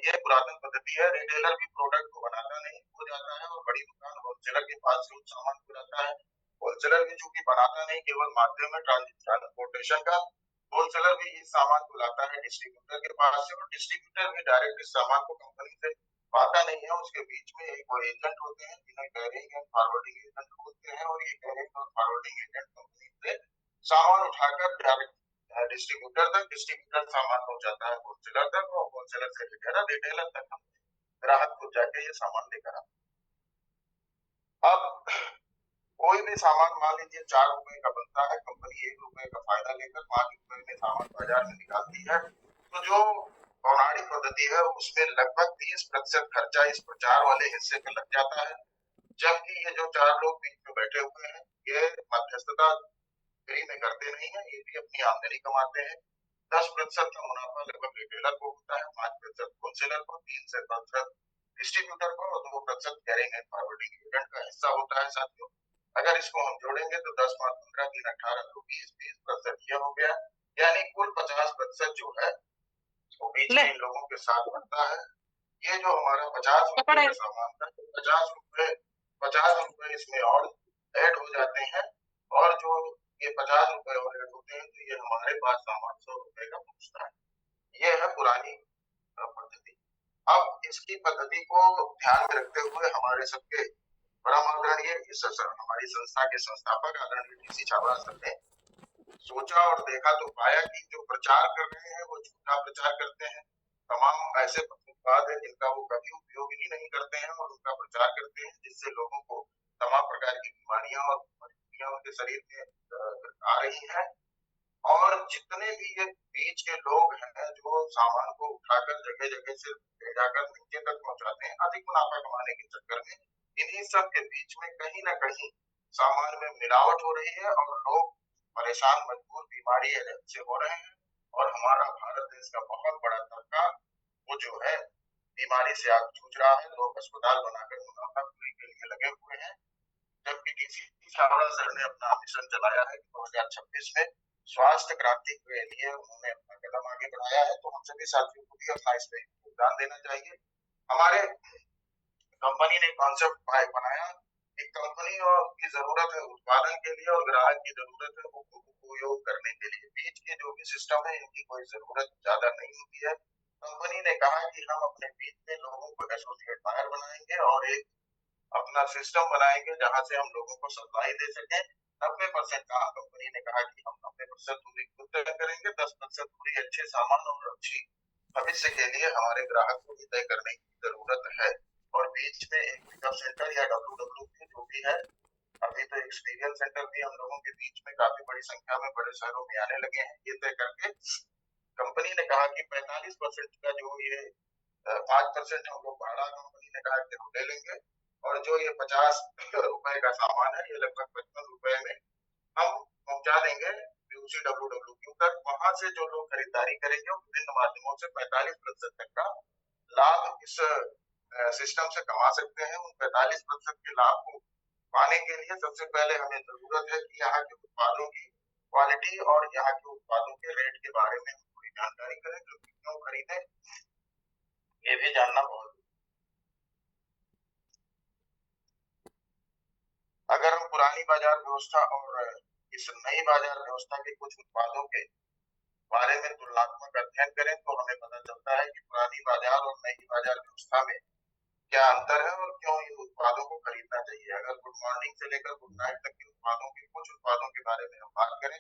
ये पुरातन पद्धति है। रिटेलर भी प्रोडक्ट को बनाता नहीं, हो जाता है और बड़ी दुकान होलसेलर के पास से उस सामान को लाता है। होलसेलर भी चूंकि बनाता नहीं, केवल माध्यम है ट्रांसपोर्टेशन का, होलसेलर भी इस सामान को लाता है डिस्ट्रीब्यूटर के पास से, और डिस्ट्रीब्यूटर भी डायरेक्ट इस सामान को कंपनी से पाता नहीं है। उसके बीच में एक वो एजेंट होते हैं जिन्हें कैरिंग एंड फॉरवर्डिंग एजेंट बोलते हैं, और ये कैरिंग और फॉरवर्डिंग एजेंट कंपनी से सामान उठाकर डायरेक्ट डिस्ट्रीब्यूटर तक, डिस्ट्रीब्यूटर सामान पहुंचाता है होलसेलर तक, और होलसेलर से रिटेलर, रिटेलर तक ग्राहक को जाके ये सामान लेकर आता। अब कोई भी सामान मान लीजिए 4 रुपए का बनता है, कंपनी 1 रुपए का फायदा लेकर 5 रुपए में सामान बाजार में निकालती है, तो जो पौराणिक पद्धति है उसमें लगभग 30% खर्चा इस प्रचार वाले हिस्से पे लग जाता है। जबकि ये जो 4 लोग बीच में बैठे हुए हैं, ये मध्यस्थता फ्री में करते नहीं है, ये भी अपनी आमदनी कमाते हैं। 10% का मुनाफा लगभग रिटेलर को होता है, 5% होलसेलर को, 3 से 5% डिस्ट्रीब्यूटर को, और 2% कैरिंग एंड फॉरवर्डिंग एजेंट का हिस्सा होता है साथियों। अगर इसको हम जोड़ेंगे तो 10 5 15 3 18 तो 20% ये हो गया, यानी कुल 50% जो है वो बीच में इन लोगों के साथ बनता है। ये जो हमारा 50 रुपए का सामान था, 50 रुपए इसमें और ऐड हो जाते हैं, और जो ये 50 रुपए और ऐड होते हैं तो ये हमारे पास सामान 100 रुपए का पहुंचता है। ये है पुरानी पद्धति। अब इसकी पद्धति को ध्यान में रखते हुए हमारे सबके परम आदरणीय हमारी संस्था के संस्थापक आदरणीय टीसी छाबड़ा सर ने सोचा और देखा तो पाया कि जो प्रचार कर रहे हैं वो झूठा प्रचार करते हैं। तमाम ऐसे उत्पाद हैं जिनका वो कभी उपयोग ही नहीं करते हैं और उनका प्रचार करते हैं, जिससे लोगों को तमाम प्रकार की बीमारियां और मजबूरियां उनके शरीर में आ रही हैं। और जितने भी ये बीच के लोग हैं जो सामान को उठाकर जगह जगह से ले जाकर नीचे तक पहुंचाते हैं अधिक मुनाफा कमाने के चक्कर में, इन्हीं सब के बीच में कहीं ना कहीं सामान में मिलावट हो रही है और लोग परेशान मजबूर बीमारी से हो रहे हैं। और हमारा भारत देश का बहुत बड़ा तबका वो जो है बीमारी से आग जूझ रहा है। लोग अस्पताल बनाकर मुनाफाखोरी के लिए लगे हुए हैं, जबकि टीसी छाबड़ा सर ने अपना मिशन चलाया है 2026 में स्वास्थ्य क्रांति के लिए उन्होंने अपना कदम आगे बढ़ाया है। तो हम सभी साथियों को भी अपना इसमें योगदान देना चाहिए। हमारे कंपनी ने कॉन्सेप्ट बनाया कि कंपनी की जरूरत है उत्पादन के लिए और ग्राहक की जरूरत है उपयोग करने के लिए। बीच के जो भी सिस्टम है इनकी कोई जरूरत ज्यादा नहीं होती है। कंपनी ने कहा कि हम अपने बीच में लोगों को एसोसिएट बायर बनाएंगे और एक अपना सिस्टम बनाएंगे जहां से हम लोगों को सप्लाई दे सकें। 90% काम कंपनी ने कहा कि हम 90% दूरी खुद तय करेंगे, 10% दूरी अच्छे सामान और अच्छी भविष्य के लिए हमारे ग्राहक को भी तय करने की जरूरत है। और बीच में एक पिकअप सेंटर या WWP जो भी है अभी तो एक्सपीरियंस सेंटर भी हम लोगों के बीच में काफी बड़ी संख्या में बड़े शहरों में आने लगे हैं। ये तय करके कंपनी ने कहा कि 45% का जो ये 5% हम लोग भाड़ा कंपनी ने कहा कि हम ले लेंगे, और जो ये 50 रुपए का सामान है ये लगभग 55 रुपए में हम पहुंचा देंगे BUC तक। वहां से जो लोग खरीदारी करेंगे वो विभिन्न माध्यमों से 45% तक का लाभ इस सिस्टम से कमा सकते हैं। उन 45% के लाभ को पाने के लिए सबसे पहले हमें जरूरत है कि यहाँ के उत्पादों की क्वालिटी और यहाँ के उत्पादों के रेट के बारे में पूरी जानकारी करें, जो क्यों खरीदें ये भी जानना बहुत। अगर हम पुरानी बाजार व्यवस्था और इस नई बाजार व्यवस्था के कुछ उत्पादों के बारे में तुलनात्मक अध्ययन करें तो हमें पता चलता है कि पुरानी बाजार और नई बाजार व्यवस्था में क्या अंतर है और क्यों इन उत्पादों को खरीदना चाहिए। अगर गुड मॉर्निंग से लेकर गुड नाइट तक के उत्पादों के कुछ उत्पादों के बारे में हम बात करें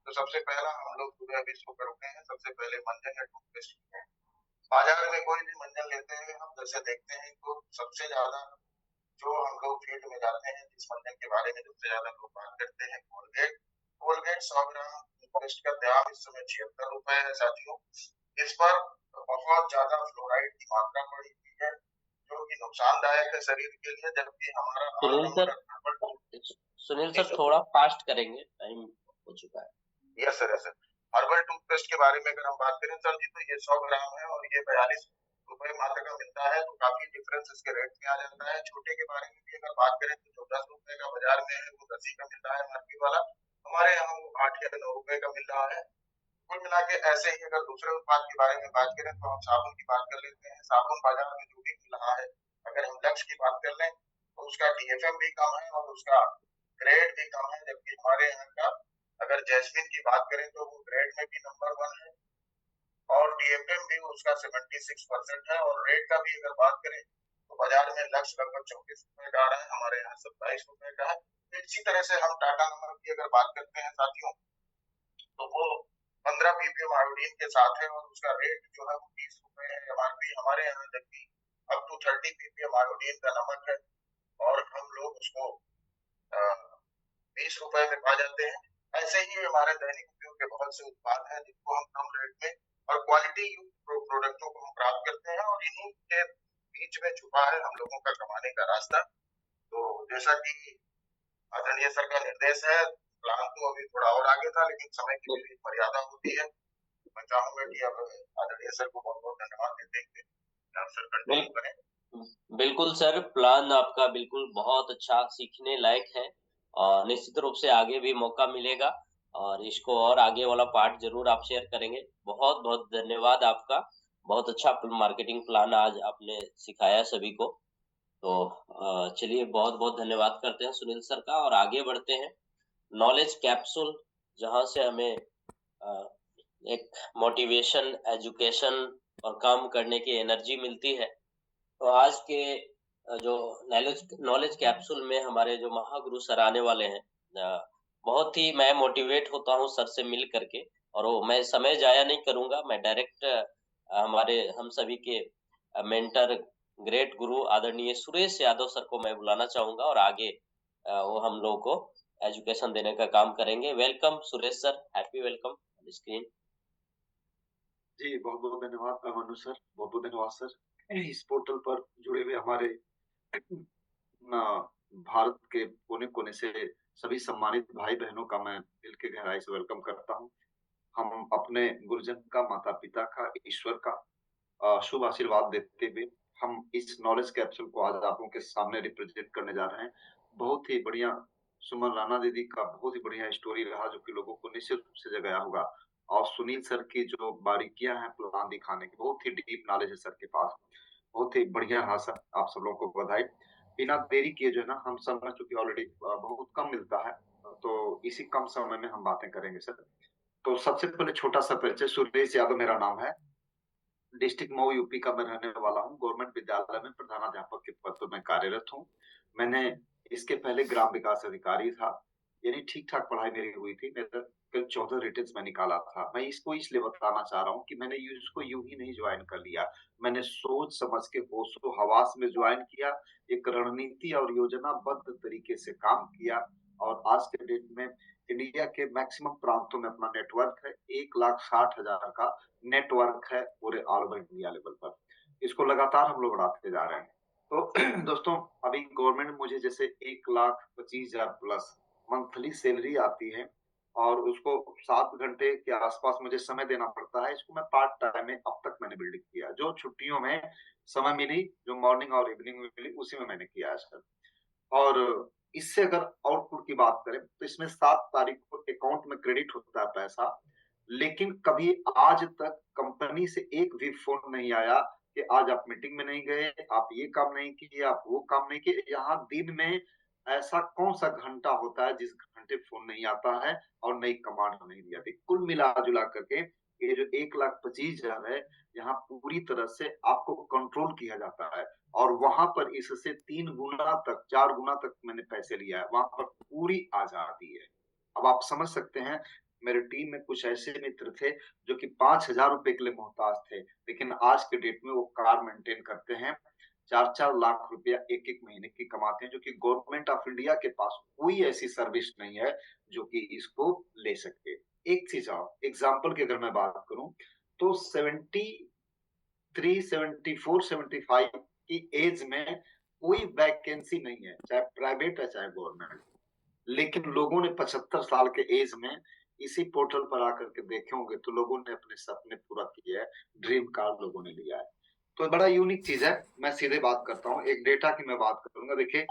तो सबसे पहला हम लोग सुबह विश्व पर रुके हैं। सबसे पहले मंजन या टूथपेस्ट है। बाजार में कोई भी मंजन लेते हैं हम जैसे देखते हैं तो सबसे ज्यादा जो हम लोग फील्ड में जाते हैं जिस मंजन के बारे में सबसे ज्यादा लोग बात करते हैं कोलगेट। कोलगेट 100 ग्राम टूथपेस्ट का दाम इस समय 76 रुपए है साथियों। इस पर बहुत ज्यादा फ्लोराइड की मात्रा पड़ी हुई है जो कि नुकसानदायक है शरीर के लिए, जबकि हमारा सुनील सर थोड़ा फास्ट करेंगे, टाइम हो चुका है। Yes sir, yes sir. Herbal toothpaste के बारे में अगर हम बात करें सर जी तो ये 100 ग्राम है और ये 42 रुपए मात्र का मिलता है, तो काफी डिफरेंस इसके रेट में आ जाता है। छोटे के बारे में भी अगर बात करें तो जो 10 रुपए का बाजार में है वो 10 का मिल रहा है मार्केट वाला, हमारे यहाँ वो 8 या 9 रुपए का मिल रहा है। कुल मिला के ऐसे ही अगर दूसरे उत्पाद के बारे में बात करें तो हम साबुन की बात कर लेते हैं। साबुन बाजार में जो भी मिल रहा है, अगर हम लक्स की बात कर लें तो उसका DFM भी कम है और उसका ग्रेड भी कम है, जबकि हमारे यहाँ का अगर जैस्मिन की बात करें तो वो ग्रेड में भी नंबर 1 है और DFM भी उसका 76% है। और रेट का भी अगर बात करें तो बाजार में लक्स लगभग 34 रुपए का आ रहा है, हमारे यहाँ 27 रुपए का है। तो इसी तरह से हम टाटा नमक की अगर बात करते हैं साथियों तो वो 15 ppm आयोडीन के साथ है और उसका रेट जो है वो 20 रुपए है MRP हमारे यहाँ, जबकि अप टू 30 ppm आयोडीन का नमक है और हम लोग उसको 20 रुपए में पा जाते हैं। ऐसे ही हमारे दैनिक उपयोग के बहुत से उत्पाद हैं जिनको हम कम रेट में और क्वालिटी युक्त प्रोडक्टों को हम प्राप्त करते हैं और इन्हीं के बीच में छुपा है हम लोगों का कमाने का रास्ता। तो जैसा कि आदरणीय सर का निर्देश है, प्लान तो अभी थोड़ा और आगे था लेकिन समय की भी मर्यादा होती है। मैं चाहूंगा कि अब आदरणीय सर को बहुत बहुत धन्यवाद देते हैं। सर कंटिन्यू करें। बिल्कुल सर, प्लान आपका बिल्कुल बहुत अच्छा, सीखने लायक है और निश्चित रूप से आगे भी मौका मिलेगा और इसको और आगे वाला पार्ट जरूर आप शेयर करेंगे। बहुत बहुत धन्यवाद आपका, बहुत अच्छा मार्केटिंग प्लान आज आपने सिखाया सभी को। तो चलिए बहुत बहुत धन्यवाद करते हैं सुनील सर का और आगे बढ़ते हैं। नॉलेज कैप्सूल, जहाँ से हमें एक मोटिवेशन, एजुकेशन और काम करने की एनर्जी मिलती है। तो आज के जो नॉलेज कैप्सूल में हमारे जो महागुरु सर आने वाले हैं, बहुत ही मैं मोटिवेट होता हूँ सर से मिल करके और वो मैं समय जाया नहीं करूंगा। मैं डायरेक्ट हमारे हम सभी के मेंटर ग्रेट गुरु आदरणीय सुरेश यादव सर को मैं बुलाना चाहूंगा और आगे वो हम लोगों को एजुकेशन देने का काम करेंगे। Welcome Suresh sir, happy welcome on screen. जी बहुत बहुत धन्यवाद मनु सर, बहुत बहुत धन्यवाद सर। इस पोर्टल पर जुड़े हुए हमारे भारत के कोने कोने से सभी सम्मानित भाई बहनों का मैं दिल के गहराई से वेलकम करता हूं। हम अपने गुरुजन का, माता पिता का, ईश्वर का शुभ आशीर्वाद देते हुए हम इस नॉलेज कैप्सूल को आज आप लोगों के सामने रिप्रेजेंट करने जा रहे हैं। बहुत ही बढ़िया सुमन राणा दीदी का बहुत ही बढ़िया स्टोरी रहा जो कि लोगों को निश्चित रूप से जगाया होगा, और सुनील सर की जो बारीकियां हैं प्लान दिखाने की, बहुत ही डीप नॉलेज है सर के पास, बहुत ही बढ़िया रहा सर। आप सब लोगों को बधाई। बिना देरी किए जो है ना, हम समय चूंकि ऑलरेडी बहुत कम मिलता है तो इसी कम समय में हम बातें करेंगे सर। तो सबसे पहले छोटा सा परिचय, सुरेश यादव मेरा नाम है, डिस्ट्रिक्ट मऊ यूपी का मैं रहने वाला हूँ। गवर्नमेंट विद्यालय में प्रधानाध्यापक के पद पर मैं कार्यरत हूँ। मैंने इसके पहले ग्राम विकास अधिकारी था, यानी ठीक-ठाक पढ़ाई मेरी हुई थी। मेरा करीब 14 रिटन्स मैं निकाला था। मैं इसको इसलिए बताना चाह रहा हूँ कि मैंने इसको यूँ ही नहीं जॉइन कर लिया। मैंने सोच समझ के होशो-हवास में जॉइन किया, एक रणनीति और योजनाबद्ध तरीके से काम किया और आज के डेट में इंडिया के मैक्सिमम प्रांतों में अपना नेटवर्क है। 1,60,000 का नेटवर्क है पूरे ऑल ओवर इंडिया लेवल पर। इसको लगातार हम लोग बढ़ाते जा रहे हैं। तो दोस्तों अभी गवर्नमेंट मुझे जैसे 1,25,000 प्लस मंथली सैलरी आती है और उसको 7 घंटे के आसपास मुझे समय देना पड़ता है। इसको मैं पार्ट टाइम में अब तक मैंने बिल्ड किया। जो छुट्टियों में समय मिली, जो मॉर्निंग और इवनिंग में मिली, उसी में मैंने किया है सर। और इससे अगर आउटपुट की बात करें तो इसमें 7 तारीख को अकाउंट में क्रेडिट होता है पैसा, लेकिन कभी आज तक कंपनी से एक भी फोन नहीं आया कि आज आप मीटिंग में नहीं गए, आप ये काम नहीं किए, आप वो काम नहीं किए। यहाँ दिन में ऐसा कौन-सा घंटा होता है जिस घंटे फोन नहीं आता है और नई कमांड नहीं दी जाती। कुल मिला-जुला करके ये जो 1,25,000 है, यहाँ पूरी तरह से आपको कंट्रोल किया जाता है और वहाँ पर इससे 3 गुना तक, 4 गुना तक मैंने पैसे लिया है। वहाँ पर पूरी आज़ादी है। अब आप समझ सकते हैं मेरे टीम में कुछ ऐसे मित्र थे जो कि 5,000 रुपए के लिए मोहताज थे, लेकिन आज के डेट में वो कार मेंटेन करते हैं। 4-4 लाख रुपया एक-एक महीने की कमाते हैं, जो कि गवर्नमेंट ऑफ इंडिया के पास कोई ऐसी सर्विस नहीं है जो कि इसको ले सके। एक चीज़ और एग्ज़ाम्पल की अगर मैं बात करूँ तो 73, 74, 75 की एज में कोई वैकेंसी नहीं है, चाहे प्राइवेट है चाहे गवर्नमेंट। लेकिन लोगों ने 75 साल के एज में इसी पोर्टल पर आकर के देखे होंगे तो लोगों ने अपने सपने पूरा किए हैं, ड्रीम कार लोगों ने लिया है। तो बड़ा यूनिक चीज़ है। मैं सीधे बात करता हूँ, एक डेटा की मैं बात करूँगा। देखिए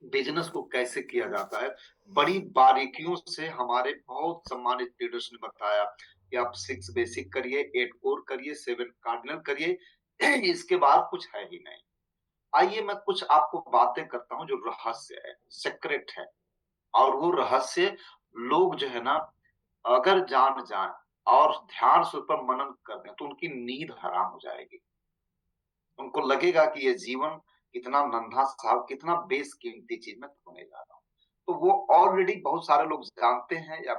बिज़नेस को कैसे किया जाता है, बड़ी बारीकियों से हमारे बहुत सम्मानित लीडर्स ने बताया कि आप 6 बेसिक करिए, 8 कोर करिए, 7 कार्डिनल करिए, इसके बाद कुछ है ही नहीं। आइए मैं कुछ आपको बातें करता हूँ जो रहस्य है, सीक्रेट है और वो रहस्य लोग जो है ना अगर जान जाएँ और ध्यान से उस पर मनन कर दें तो उनकी नींद हराम हो जाएगी। उनको लगेगा कि ये जीवन कितना नन्हा-सा, कितना बेशकीमती चीज़ मैं खोने जा रहा हूँ। तो वो ऑलरेडी बहुत सारे लोग जानते हैं या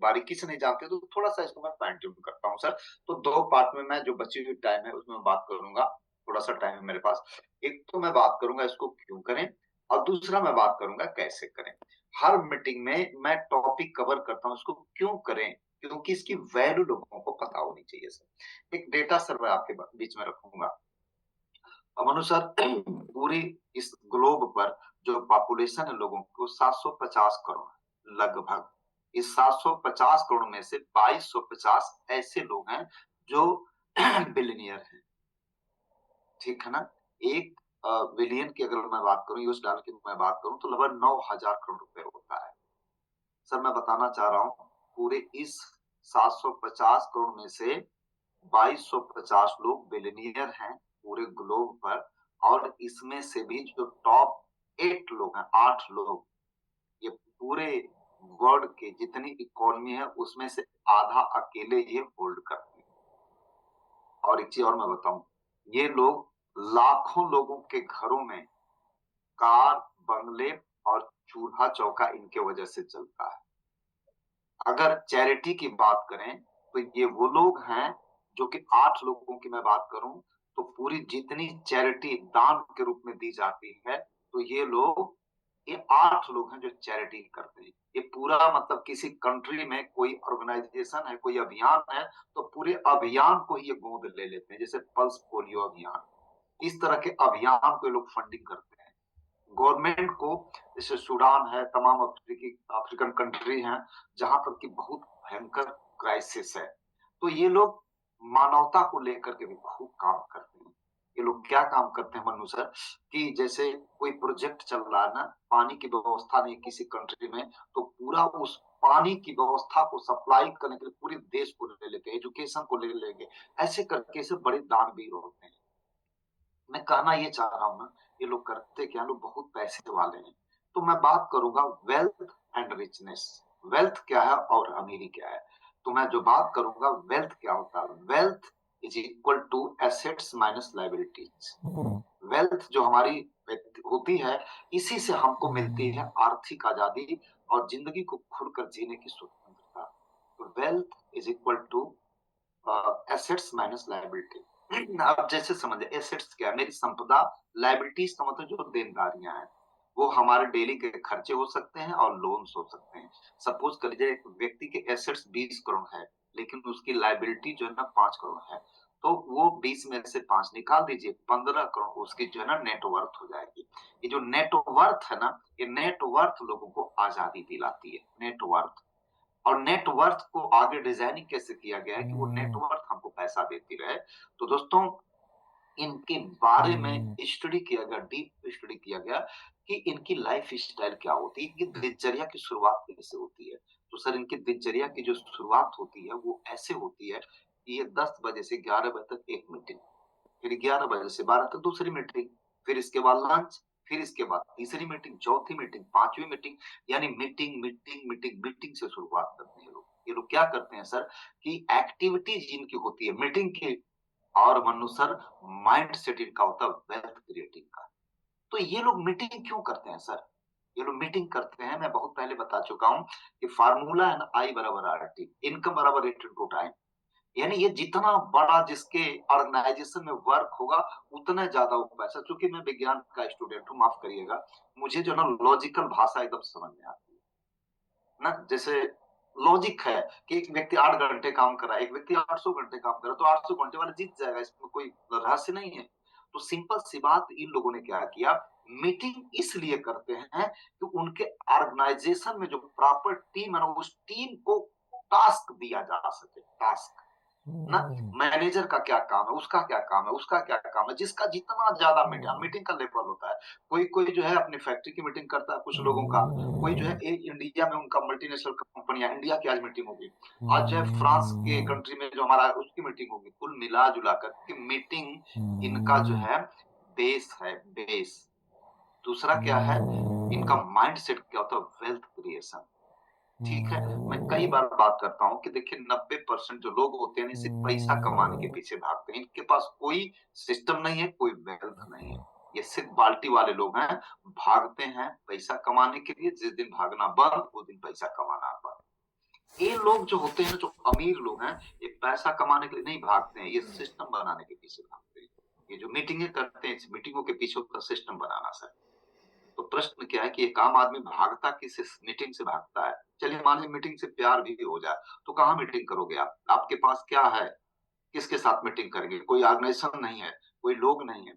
बारीकी से नहीं जानते, तो थोड़ा-सा इसको मैं फाइन ट्यून करता हूँ सर। तो 2 पार्ट में मैं जो बची हुई टाइम है उसमें बात करूँगा, थोड़ा-सा टाइम है मेरे पास। एक तो मैं बात करूँगा इसको क्यों करें और दूसरा मैं बात करूँगा कैसे करें। हर मीटिंग में मैं टॉपिक कवर करता हूँ, इसको क्यों करें? क्योंकि इसकी वैल्यू लोगों को पता होनी चाहिए सर। एक डेटा सर मैं आपके बीच में रखूँगा। अब अनुसार पूरी इस ग्लोब पर जो पॉपुलेशन है लोगों की वो 750 करोड़ है लगभग। इस 750 करोड़ में से 2250 ऐसे लोग हैं जो बिलियनियर हैं। ठीक है ना? 1 बिलियन की अगर मैं बात करूँ, यूएस डॉलर की मैं बात करूँ तो लगभग 9,000 करोड़ रुपए होता है। सर मैं बताना चाह रहा हूँ पूरे इस 750 करोड़ में से 2250 लोग बिलियनियर हैं पूरे ग्लोब पर और इसमें से भी जो टॉप 8 लोग हैं, 8 लोग, ये पूरे वर्ल्ड के जितनी इकोनॉमी है उसमें से आधा अकेले ये होल्ड करते हैं। और एक चीज और मैं बताऊं, ये लोग लाखों लोगों के घरों में कार, बंगले और चूल्हा चौका इनके वजह से चलता है। अगर चैरिटी की बात करें तो ये वो लोग हैं जो कि 8 लोगों की मैं बात करूं तो पूरी जितनी चैरिटी दान के रूप में दी जाती है तो ये 8 लोग हैं जो चैरिटी करते हैं। ये पूरा मतलब किसी कंट्री में कोई ऑर्गेनाइजेशन है, कोई अभियान है तो पूरे अभियान को ही ये गोद ले लेते हैं, जैसे पल्स पोलियो अभियान। इस तरह के अभियान को ये लोग फंडिंग करते हैं। गवर्नमेंट को, जैसे सूडान है, तमाम अफ्रीकन कंट्री हैं जहां पर की बहुत भयंकर क्राइसिस है, तो ये लोग मानवता को लेकर के भी खूब काम करते हैं। ये लोग क्या काम करते हैं मनु सर कि जैसे कोई प्रोजेक्ट चल रहा है ना, पानी की व्यवस्था नहीं किसी कंट्री में, तो पूरा उस पानी की व्यवस्था को सप्लाई करने के लिए पूरे देश को ले लेते हैं, एजुकेशन को ले लेंगे, ऐसे करके ऐसे बड़े दानवीर होते हैं। मैं कहना ये चाह रहा हूँ ना, ये लोग करते क्या, लोग बहुत पैसे वाले हैं। तो मैं बात करूंगा वेल्थ एंड रिचनेस। वेल्थ क्या है और अमीरी क्या है। तो मैं जो बात करूंगा वेल्थ क्या होता है, wealth is equal to assets minus liabilities. Wealth जो हमारी होती है, इसी से हमको मिलती है आर्थिक आजादी और जिंदगी को खुलकर जीने की स्वतंत्रता। तो wealth is equal to assets minus liability. अब जैसे समझे एसेट्स क्या है, मेरी संपदा, लायबिलिटीज का मतलब जो देनदारियां हैं, वो हमारे डेली के खर्चे हो सकते हैं और लोन्स हो सकते हैं। सपोज कर लीजिए एक व्यक्ति के एसेट्स 20 करोड़ है, लेकिन उसकी लायबिलिटी जो है ना 5 करोड़ है, तो वो 20 में से 5 निकाल दीजिए, 15 करोड़ उसकी जो है ना नेटवर्थ हो जाएगी। ये जो नेटवर्थ है ना, ये नेटवर्थ लोगों को आजादी दिलाती है, नेटवर्थ। और नेटवर्थ को आगे डिजाइनिंग कैसे किया गया है कि वो नेटवर्थ हमको पैसा देती रहे। तो दोस्तों इनके बारे में स्टडी किया गया, डीप स्टडी किया गया कि इनकी लाइफ स्टाइल क्या होती है, इनकी दिनचर्या की शुरुआत कैसे होती है। तो सर इनकी दिनचर्या की जो शुरुआत होती है वो ऐसे होती है कि ये 10 बजे से 11 बजे तक एक मीटिंग, फिर 11 बजे से 12 तक दूसरी मीटिंग, फिर इसके बाद लंच, फिर इसके बाद तीसरी मीटिंग, चौथी मीटिंग, पांचवी मीटिंग, यानी मीटिंग मीटिंग मीटिंग मीटिंग से शुरुआत करते हैं लोग। ये लोग क्या करते हैं सर कि एक्टिविटीज इनकी होती है मीटिंग की, और मनु सर माइंड सेट इनका होता है वेल्थ क्रिएटिंग का। तो ये लोग मीटिंग क्यों करते हैं सर? ये लोग मीटिंग करते हैं, मैं बहुत पहले बता चुका हूं कि फार्मूला है ना, आई बराबर आर टी, इनकम बराबर रेट इनटू टाइम। यानी ये जितना बड़ा जिसके ऑर्गेनाइजेशन में वर्क होगा उतना ज्यादा वो पैसा। चूंकि मैं विज्ञान का स्टूडेंट हूँ, माफ करिएगा, मुझे जो ना लॉजिकल भाषा एकदम समझ में आती है ना। जैसे लॉजिक है कि एक व्यक्ति 8 घंटे काम कर रहा है, एक व्यक्ति 800 घंटे काम कर रहा है, तो 800 घंटे वाला जीत जाएगा, इसमें कोई रहस्य नहीं है। तो सिंपल सी बात, इन लोगों ने क्या किया, मीटिंग इसलिए करते हैं कि उनके ऑर्गेनाइजेशन में जो प्रॉपर टीम है ना, उस टीम को टास्क दिया जा सके। टास्क ना, मैनेजर का क्या काम है, उसका क्या काम है, उसका क्या काम है, जिसका जितना ज्यादा मीटिंग का लेवल होता है। कोई कोई जो है अपनी फैक्ट्री की मीटिंग करता है कुछ लोगों का, कोई जो है इंडिया में उनका मल्टीनेशनल कंपनियां, इंडिया की आज मीटिंग होगी, आज जो है फ्रांस के कंट्री में जो हमारा उसकी मीटिंग होगी। कुल मिला जुला कर मीटिंग इनका जो है बेस है, बेस। दूसरा क्या है, इनका माइंड सेट क्या होता है, वेल्थ क्रिएशन। ठीक है, मैं कई बार बात करता हूँ कि देखिए 90% जो लोग होते हैं सिर्फ पैसा कमाने के पीछे भागते हैं, इनके पास कोई सिस्टम नहीं है, कोई वेल्थ नहीं है। ये सिर्फ बाल्टी वाले लोग हैं, भागते हैं पैसा कमाने के लिए। जिस दिन भागना बंद, वो दिन पैसा कमाना बंद। ये लोग जो होते हैं, जो अमीर लोग हैं, ये पैसा कमाने के लिए नहीं भागते हैं, ये सिस्टम बनाने के पीछे भागते हैं। ये जो मीटिंगें करते हैं, इस मीटिंगों के पीछे होता सिस्टम बनाना सर। तो प्रश्न क्या है कि एक आम आदमी भागता किस मीटिंग से भागता है? चलिए मान लीजिए मीटिंग से प्यार भी हो जाए, तो कहाँ मीटिंग करोगे आप? आपके पास क्या है, किसके साथ मीटिंग करेंगे? कोई ऑर्गेनाइजेशन नहीं है, कोई लोग नहीं है।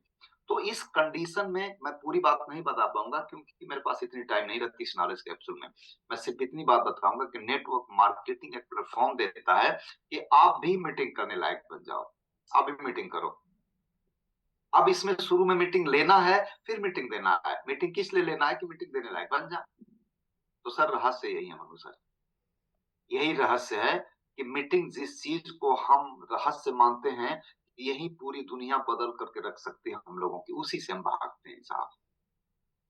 तो इस कंडीशन में मैं पूरी बात नहीं बता पाऊंगा, क्योंकि मेरे पास इतनी टाइम नहीं रहती इस नॉलेज कैप्सूल में। मैं सिर्फ इतनी बात बताऊंगा कि नेटवर्क मार्केटिंग एक प्लेटफॉर्म देता है कि आप भी मीटिंग करने लायक बन जाओ। आप भी मीटिंग करो। अब इसमें शुरू में मीटिंग लेना है, फिर मीटिंग देना है। मीटिंग किस लिए लेना है कि मीटिंग देने लायक बन जा। तो सर रहस्य यही है मनु सर, यही रहस्य है कि मीटिंग जिस चीज को हम रहस्य मानते हैं, यही पूरी दुनिया बदल करके रख सकती है हम लोगों की, उसी से हम भागते हैं साहब।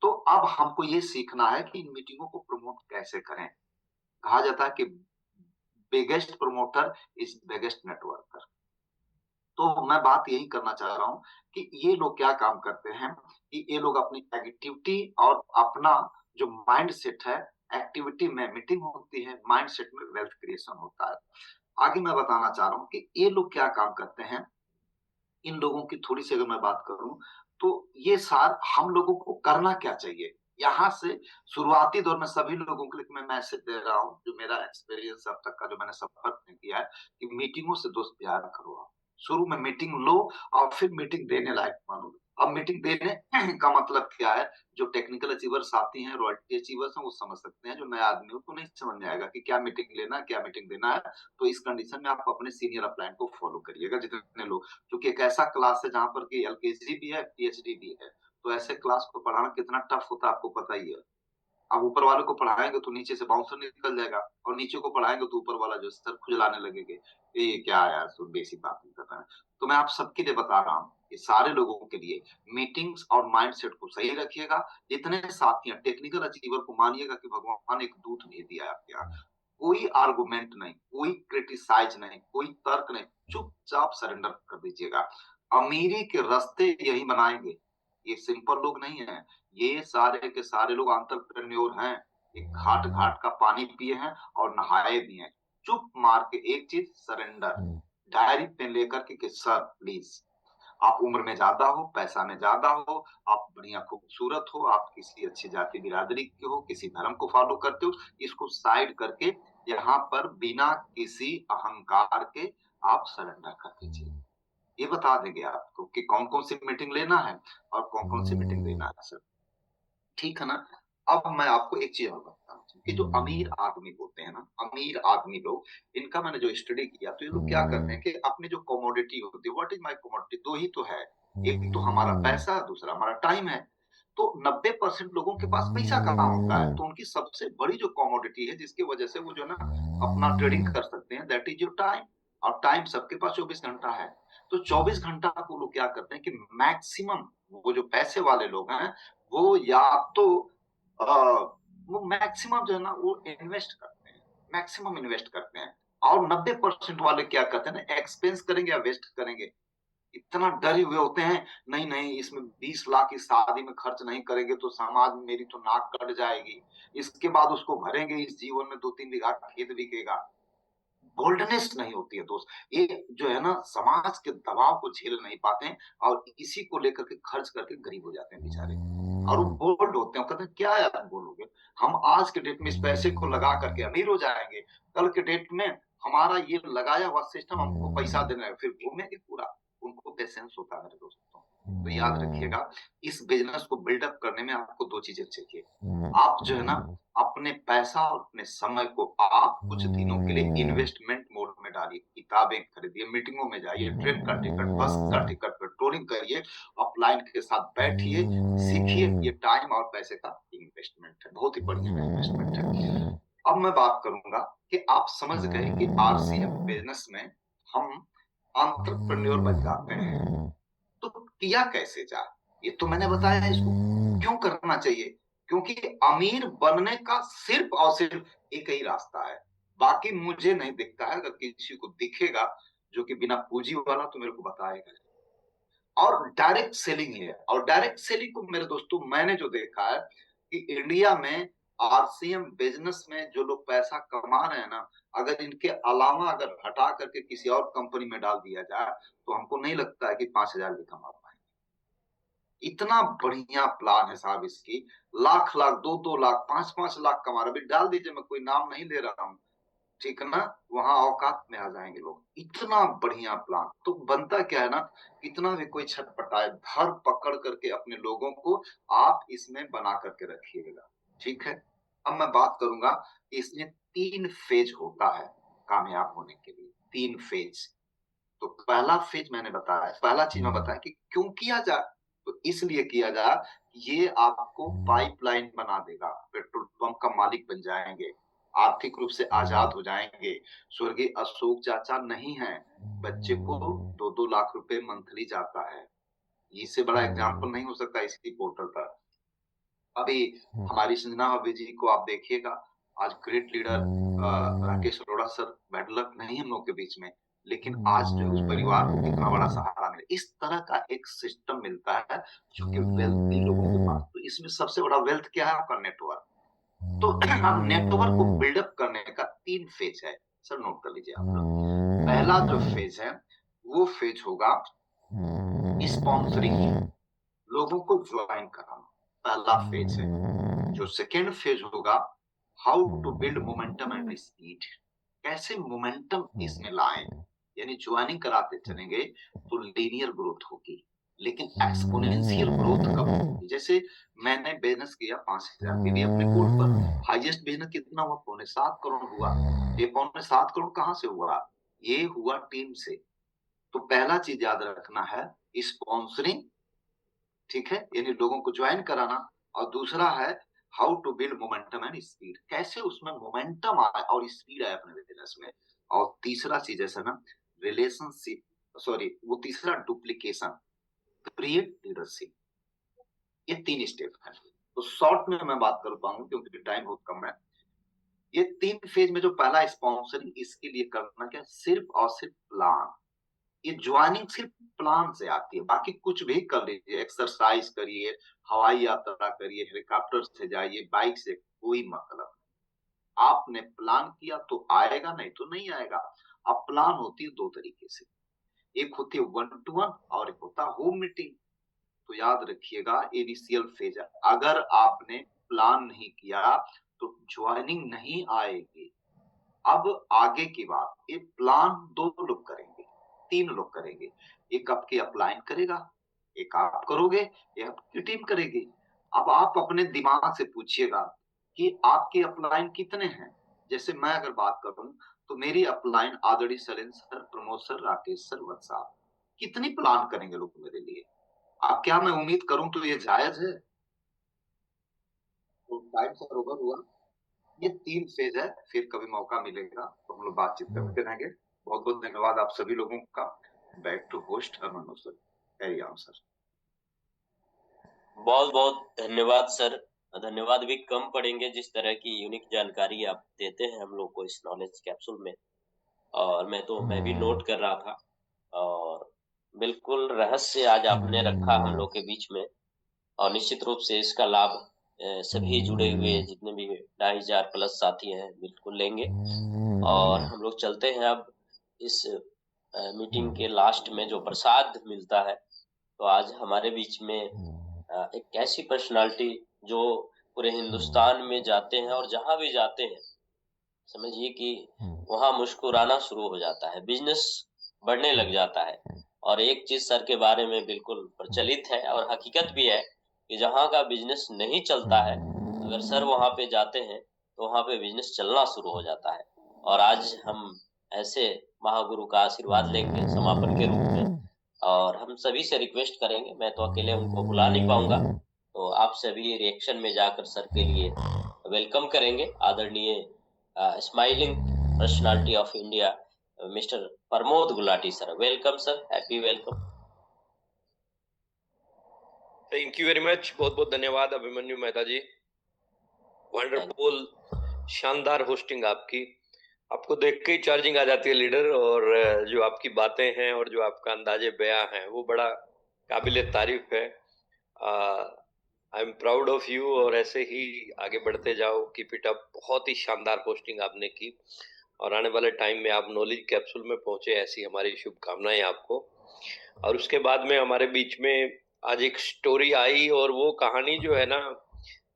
तो अब हमको ये सीखना है कि इन मीटिंगों को प्रमोट कैसे करें। कहा जाता है कि biggest promoter is biggest networker. तो मैं बात यही करना चाह रहा हूं कि ये लोग क्या काम करते हैं कि ये लोग अपनी एक्टिविटी और अपना जो माइंड सेट है, एक्टिविटी में मीटिंग होती है, माइंड सेट में वेल्थ क्रिएशन होता है। आगे मैं बताना चाह रहा हूं कि ये लोग क्या काम करते हैं। इन लोगों की थोड़ी सी अगर मैं बात करूं, तो ये सार हम लोगों को करना क्या चाहिए। यहाँ से शुरुआती दौर में सभी लोगों के लिए मैं मैसेज दे रहा हूँ, जो मेरा एक्सपीरियंस अब तक का जो मैंने सफर किया है, कि मीटिंगों से दोस्त प्यार करो। आप शुरू में मीटिंग लो और फिर मीटिंग देने लायक मानो। अब मीटिंग देने का मतलब क्या है, जो टेक्निकल अचीवर्स आती हैं, रॉयल्टी अचीवर्स हैं, वो समझ सकते हैं। जो नया आदमी हो तो नहीं समझ में आएगा कि क्या मीटिंग लेना है, क्या मीटिंग देना है। तो इस कंडीशन में आप अपने सीनियर अपलाइन को फॉलो करिएगा जितने लोग, क्योंकि एक ऐसा क्लास है जहां पर कि एलकेजी भी है, पीएचडी भी है। तो ऐसे क्लास को पढ़ाना कितना टफ होता है आपको पता ही है। अब ऊपर वाले को पढ़ाएंगे तो नीचे से बाउंसर निकल जाएगा, और नीचे को पढ़ाएंगे तो ऊपर वाला जो सर खुजलाने लगेंगे, ये क्या है यार, तो बेसिक बात नहीं कर रहा है। तो मैं आप सबके लिए बता रहा हूँ कि सारे लोगों के लिए मीटिंग्स और माइंडसेट को सही रखिएगा। जितने साथी हैं, टेक्निकल अचीवर को मानिएगा कि भगवान एक दूत भेज दिया है आपके यहाँ। कोई आर्गुमेंट नहीं, कोई क्रिटिसाइज नहीं, कोई तर्क नहीं, चुपचाप सरेंडर कर दीजिएगा। अमीरी के रास्ते यही बनाएंगे, ये सिंपल लोग नहीं है, ये सारे के सारे लोग एंटरप्रेन्योर हैं। एक घाट घाट का पानी पिए हैं और नहाए भी हैं। चुप मार के एक चीज, सरेंडर, डायरी पेन लेकर के कि सर प्लीज, आप उम्र में ज्यादा हो, पैसा में ज्यादा हो, आप बढ़िया खूबसूरत हो, आप किसी अच्छी जाति बिरादरी के हो, किसी धर्म को फॉलो करते हो, इसको साइड करके यहाँ पर बिना किसी अहंकार के आप सरेंडर कर दीजिए। ये बता देंगे आपको कि कौन कौन सी मीटिंग लेना है और कौन कौन सी मीटिंग लेना है सर। ठीक है ना। अब मैं आपको एक चीज और बताता हूँ कि जो अमीर आदमी होते हैं ना, अमीर आदमी लोग, इनका मैंने जो स्टडी किया तो ये लोग क्या करते हैं कि अपनी जो कमोडिटी होती है, व्हाट इज माय कमोडिटी, दो ही तो है, एक तो हमारा पैसा, दूसरा हमारा टाइम है। तो 90% लोगों के पास पैसा कहाँ होता है, तो उनकी सबसे बड़ी जो कमोडिटी है जिसकी वजह से वो जो ना अपना ट्रेडिंग कर सकते हैं, दैट इज योर टाइम। और टाइम सबके पास 24 घंटा है। तो 24 घंटा को लोग क्या करते हैं कि मैक्सिमम, वो जो पैसे वाले लोग हैं वो या तो वो मैक्सिमम जो है ना वो इन्वेस्ट करते हैं, मैक्सिमम इन्वेस्ट करते हैं। और 90% वाले क्या करते हैं ना, एक्सपेंस करेंगे या वेस्ट करेंगे। इतना डरे हुए होते हैं, नहीं नहीं इसमें 20 लाख की शादी में खर्च नहीं करेंगे तो समाज में मेरी तो नाक कट जाएगी, इसके बाद उसको भरेंगे, इस जीवन में 2-3 बीघा खेत बिकेगा। बोल्डनेस नहीं होती है दोस्त। ये जो है ना समाज के दबाव को झेल नहीं पाते हैं और इसी को लेकर के खर्च करके गरीब हो जाते हैं बेचारे। और वो बोल्ड होते हैं, कहते हैं क्या यार बोलोगे, हम आज के डेट में इस पैसे को लगा करके अमीर हो जाएंगे, कल के डेट में हमारा ये लगाया हुआ सिस्टम हमको पैसा देना है, फिर घूमेंगे पूरा। उनको पेशेंस होता है मेरे दोस्तों। तो याद रखिएगा, इस बिजनेस को बिल्डअप करने में आपको दो चीजें चाहिए। आप जो है ना अपने पैसा और अपने समय को आप कुछ दिनों के लिए इन्वेस्टमेंट मोड में डालिए। किताबें खरीदिए, मीटिंगों में जाइए, ट्रेन का टिकट, बस का टिकट, पेट्रोलिंग करिए, अपलाइन के साथ बैठिए, सीखिए। ये टाइम और पैसे का इन्वेस्टमेंट है, बहुत ही बढ़िया इन्वेस्टमेंट है। अब मैं बात करूंगा कि आप समझ गए कि आरसीएम बिजनेस में हम एंटरप्रेन्योर बन जाते हैं, तो किया कैसे जाए, ये तो मैंने बताया। इसको क्यों करना चाहिए, क्योंकि अमीर बनने का सिर्फ और सिर्फ एक ही रास्ता है, बाकी मुझे नहीं दिखता है। अगर किसी को दिखेगा जो कि बिना पूंजी वाला, तो मेरे को बताएगा। और डायरेक्ट सेलिंग है, और डायरेक्ट सेलिंग को मेरे दोस्तों मैंने जो देखा है कि इंडिया में आरसीएम बिजनेस में जो लोग पैसा कमा रहे हैं ना, अगर इनके अलावा अगर हटा करके किसी और कंपनी में डाल दिया जाए तो हमको नहीं लगता है कि 5,000 भी कमा पाएंगे। इतना बढ़िया प्लान है साहब इसकी, लाख लाख, 2-2 लाख, 5-5 लाख कमा रहे। अभी डाल दीजिए, मैं कोई नाम नहीं ले रहा हूँ, ठीक है ना, वहां औकात में आ जाएंगे लोग। इतना बढ़िया प्लान तो बनता क्या है ना, इतना भी कोई छटपटाए, धर पकड़ करके अपने लोगों को आप इसमें बना करके रखिएगा। ठीक है। अब मैं बात करूंगा कि इसमें 3 फेज होता है कामयाब होने के लिए, 3 फेज। तो पहला फेज मैंने बताया, पहला चीज मैं बताया कि क्यों किया जाए, तो इसलिए किया जाए, ये आपको पाइपलाइन बना देगा, पेट्रोल पंप का मालिक बन जाएंगे, आर्थिक रूप से आजाद हो जाएंगे। स्वर्गीय अशोक चाचा नहीं है, बच्चे को 2-2 लाख रुपए मंथली जाता है। इससे बड़ा एग्जाम्पल नहीं हो सकता इसी पोर्टल पर। अभी हमारी संजना भाभी जी को आप देखिएगा, आज great leader Rakesh Arora sir, bad luck नहीं हम लोग के बीच में, लेकिन आज जो उस परिवार को कितना बड़ा सहारा मिला। इस तरह का एक सिस्टम मिलता है जो कि वेल्थी लोगों के पास। तो इसमें सबसे बड़ा वेल्थ क्या है, आपका नेटवर्क। तो अब नेटवर्क को बिल्डअप करने का 3 फेज है, सर नोट कर लीजिए आप लोग। पहला जो फेज है वो फेज होगा स्पॉन्सरिंग, लोगों को ज्वाइन कराना, पहला फेज है। जो सेकेंड फेज होगा, how to build momentum and speed, कैसे मोमेंटम इसमें लाएं, यानी ज्वाइनिंग कराते चलेंगे तो लीनियर ग्रोथ होगी, लेकिन एक्सपोनेंशियल ग्रोथ कब होगी। जैसे मैंने बिजनेस किया 5,000 के लिए अपने गोल पर, हाईएस्ट बिजनेस कितना हुआ, 7.25 करोड़ हुआ। ये 7.25 करोड़ कहाँ से हुआ, ये हुआ टीम से। तो पहला चीज याद रखना है, स्पॉन्सरिंग, ठीक है, यानी लोगों को ज्वाइन कराना। और दूसरा है how to build momentum and speed, कैसे उसमें मोमेंटम आए और स्पीड आए अपने बिजनेस में। और तीसरा चीज ऐसा ना, रिलेशनशिप, सॉरी वो तीसरा डुप्लीकेशन, क्रिएट लीडरशिप। ये 3 स्टेप है। तो शॉर्ट में मैं बात कर पाऊंगा क्योंकि टाइम बहुत कम है। ये 3 फेज में जो पहला स्पॉन्सरिंग, इसके लिए करना क्या, सिर्फ और सिर्फ प्लान, ये ज्वाइनिंग सिर्फ प्लान से आती है, बाकी कुछ भी कर लीजिए, एक्सरसाइज करिए, हवाई यात्रा करिए, हेलीकॉप्टर से जाइए, बाइक से, कोई मतलब नहीं। आपने प्लान किया तो आएगा, नहीं तो नहीं आएगा। अब प्लान होती है दो तरीके से, एक होती है 1 to 1 और एक होता है होम मीटिंग। तो याद रखिएगा, इनिशियल फेज है, अगर आपने प्लान नहीं किया तो ज्वाइनिंग नहीं आएगी। अब आगे की बात, ये प्लान 2 लोग करेंगे, 3 लोग करेंगे, एक आपकी अपलाइन करेगा, एक आप करोगे, एक आपकी टीम करेगी। अब आप अपने दिमाग से पूछिएगा कि आपके अपलाइन कितने हैं। जैसे मैं अगर बात करूं तो मेरी अपलाइन आदरणीय Salen sir, Pramod sir, Rakesh sir, Vats साहब, कितनी प्लान करेंगे लोग मेरे लिए? अब क्या मैं उम्मीद करूं तो ये जायज है? तो टाइम सर ओवर हुआ। ये 3 फेज है, फिर कभी मौका मिलेगा तो हम लोग बातचीत करते रहेंगे। बहुत बहुत धन्यवाद आप सभी लोगों का। Back to host Manoj sir, carry on sir. बहुत बहुत धन्यवाद सर। धन्यवाद भी कम पड़ेंगे, जिस तरह की यूनिक जानकारी आप देते हैं हम लोग को इस नॉलेज कैप्सूल में। और मैं भी नोट कर रहा था, और बिल्कुल रहस्य आज आपने रखा हम लोग के बीच में। और निश्चित रूप से इसका लाभ सभी जुड़े हुए जितने भी 2500 प्लस साथी हैं बिल्कुल लेंगे। और हम लोग चलते हैं अब इस मीटिंग के लास्ट में जो प्रसाद मिलता है। तो आज हमारे बीच में एक ऐसी पर्सनालिटी जो पूरे हिंदुस्तान में जाते हैं और जहां भी जाते हैं समझिए कि वहां मुस्कुराना शुरू हो जाता है, बिजनेस बढ़ने लग जाता है। और एक चीज सर के बारे में बिल्कुल प्रचलित है और हकीकत भी है कि जहां का बिजनेस नहीं चलता है, अगर सर वहां पे जाते हैं तो वहां पे बिजनेस चलना शुरू हो जाता है। और आज हम ऐसे महागुरु का आशीर्वाद लेंगे समापन के रूप में। और हम सभी से रिक्वेस्ट करेंगे, मैं तो अकेले उनको बुला नहीं पाऊंगा, तो आप सभी रिएक्शन में जाकर सर के लिए वेलकम करेंगे। आदरणीय smiling personality of India mister Pramod Gulati sir, welcome sir, happy welcome. Thank you very much, बहुत बहुत धन्यवाद अभिमन्यु मेहता जी। वंडरफुल, शानदार होस्टिंग आपकी। आपको देख के ही चार्जिंग आ जाती है लीडर। और जो आपकी बातें हैं और जो आपका अंदाजे बयां है वो बड़ा काबिले तारीफ है। I am proud of you, और ऐसे ही आगे बढ़ते जाओ, कीप इट अप। बहुत ही शानदार पोस्टिंग आपने की, और आने वाले टाइम में आप नॉलेज कैप्सूल में पहुंचे, ऐसी हमारी शुभकामनाएं आपको। और उसके बाद में हमारे बीच में आज एक स्टोरी आई, और वो कहानी जो है ना,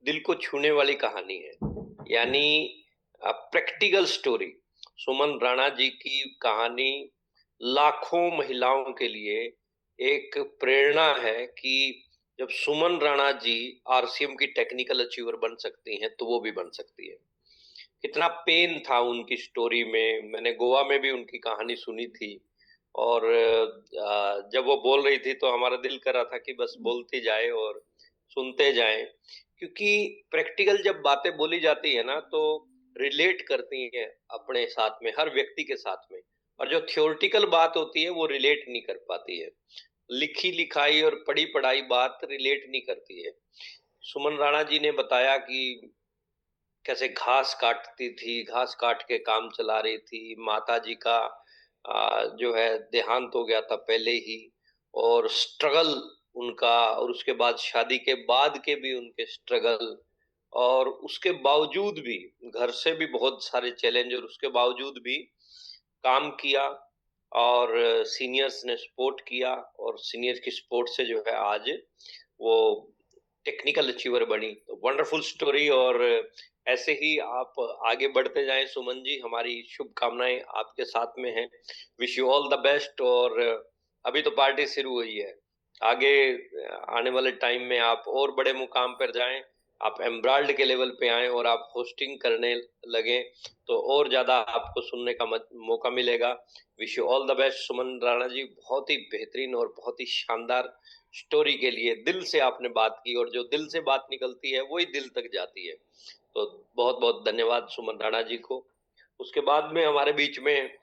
दिल को छूने वाली कहानी है, यानी प्रैक्टिकल स्टोरी। सुमन राणा जी की कहानी लाखों महिलाओं के लिए एक प्रेरणा है कि जब सुमन राणा जी आरसीएम की टेक्निकल अचीवर बन सकती हैं तो वो भी बन सकती है। कितना पेन था उनकी स्टोरी में। मैंने गोवा में भी उनकी कहानी सुनी थी, और जब वो बोल रही थी तो हमारा दिल कर रहा था कि बस बोलती जाए और सुनते जाएं, क्योंकि प्रैक्टिकल जब बातें बोली जाती है ना तो रिलेट करती हैं अपने साथ में, हर व्यक्ति के साथ में। और जो थियोरिटिकल बात होती है वो रिलेट नहीं कर पाती है, लिखी लिखाई और पढ़ी पढ़ाई बात रिलेट नहीं करती है। सुमन राणा जी ने बताया कि कैसे घास काटती थी, घास काट के काम चला रही थी। माता जी का जो है देहांत हो गया था पहले ही, और स्ट्रगल उनका, और उसके बाद शादी के बाद के भी उनके स्ट्रगल, और उसके बावजूद भी घर से भी बहुत सारे चैलेंज, और उसके बावजूद भी काम किया, और सीनियर्स ने सपोर्ट किया, और सीनियर की सपोर्ट से जो है आज वो टेक्निकल अचीवर बनी। तो वंडरफुल स्टोरी, और ऐसे ही आप आगे बढ़ते जाएं सुमन जी, हमारी शुभकामनाएं आपके साथ में हैं। Wish you all the best. और अभी तो पार्टी शुरू हुई है, आगे आने वाले टाइम में आप और बड़े मुकाम पर जाएं, आप एम्ब्राल्ड के लेवल पे आए और आप होस्टिंग करने लगे तो और ज्यादा आपको सुनने का मौका मिलेगा। Wish you all the best Suman Rana ji. बहुत ही बेहतरीन और बहुत ही शानदार स्टोरी के लिए दिल से आपने बात की, और जो दिल से बात निकलती है वही दिल तक जाती है। तो बहुत बहुत धन्यवाद सुमन राणा जी को। उसके बाद में हमारे बीच में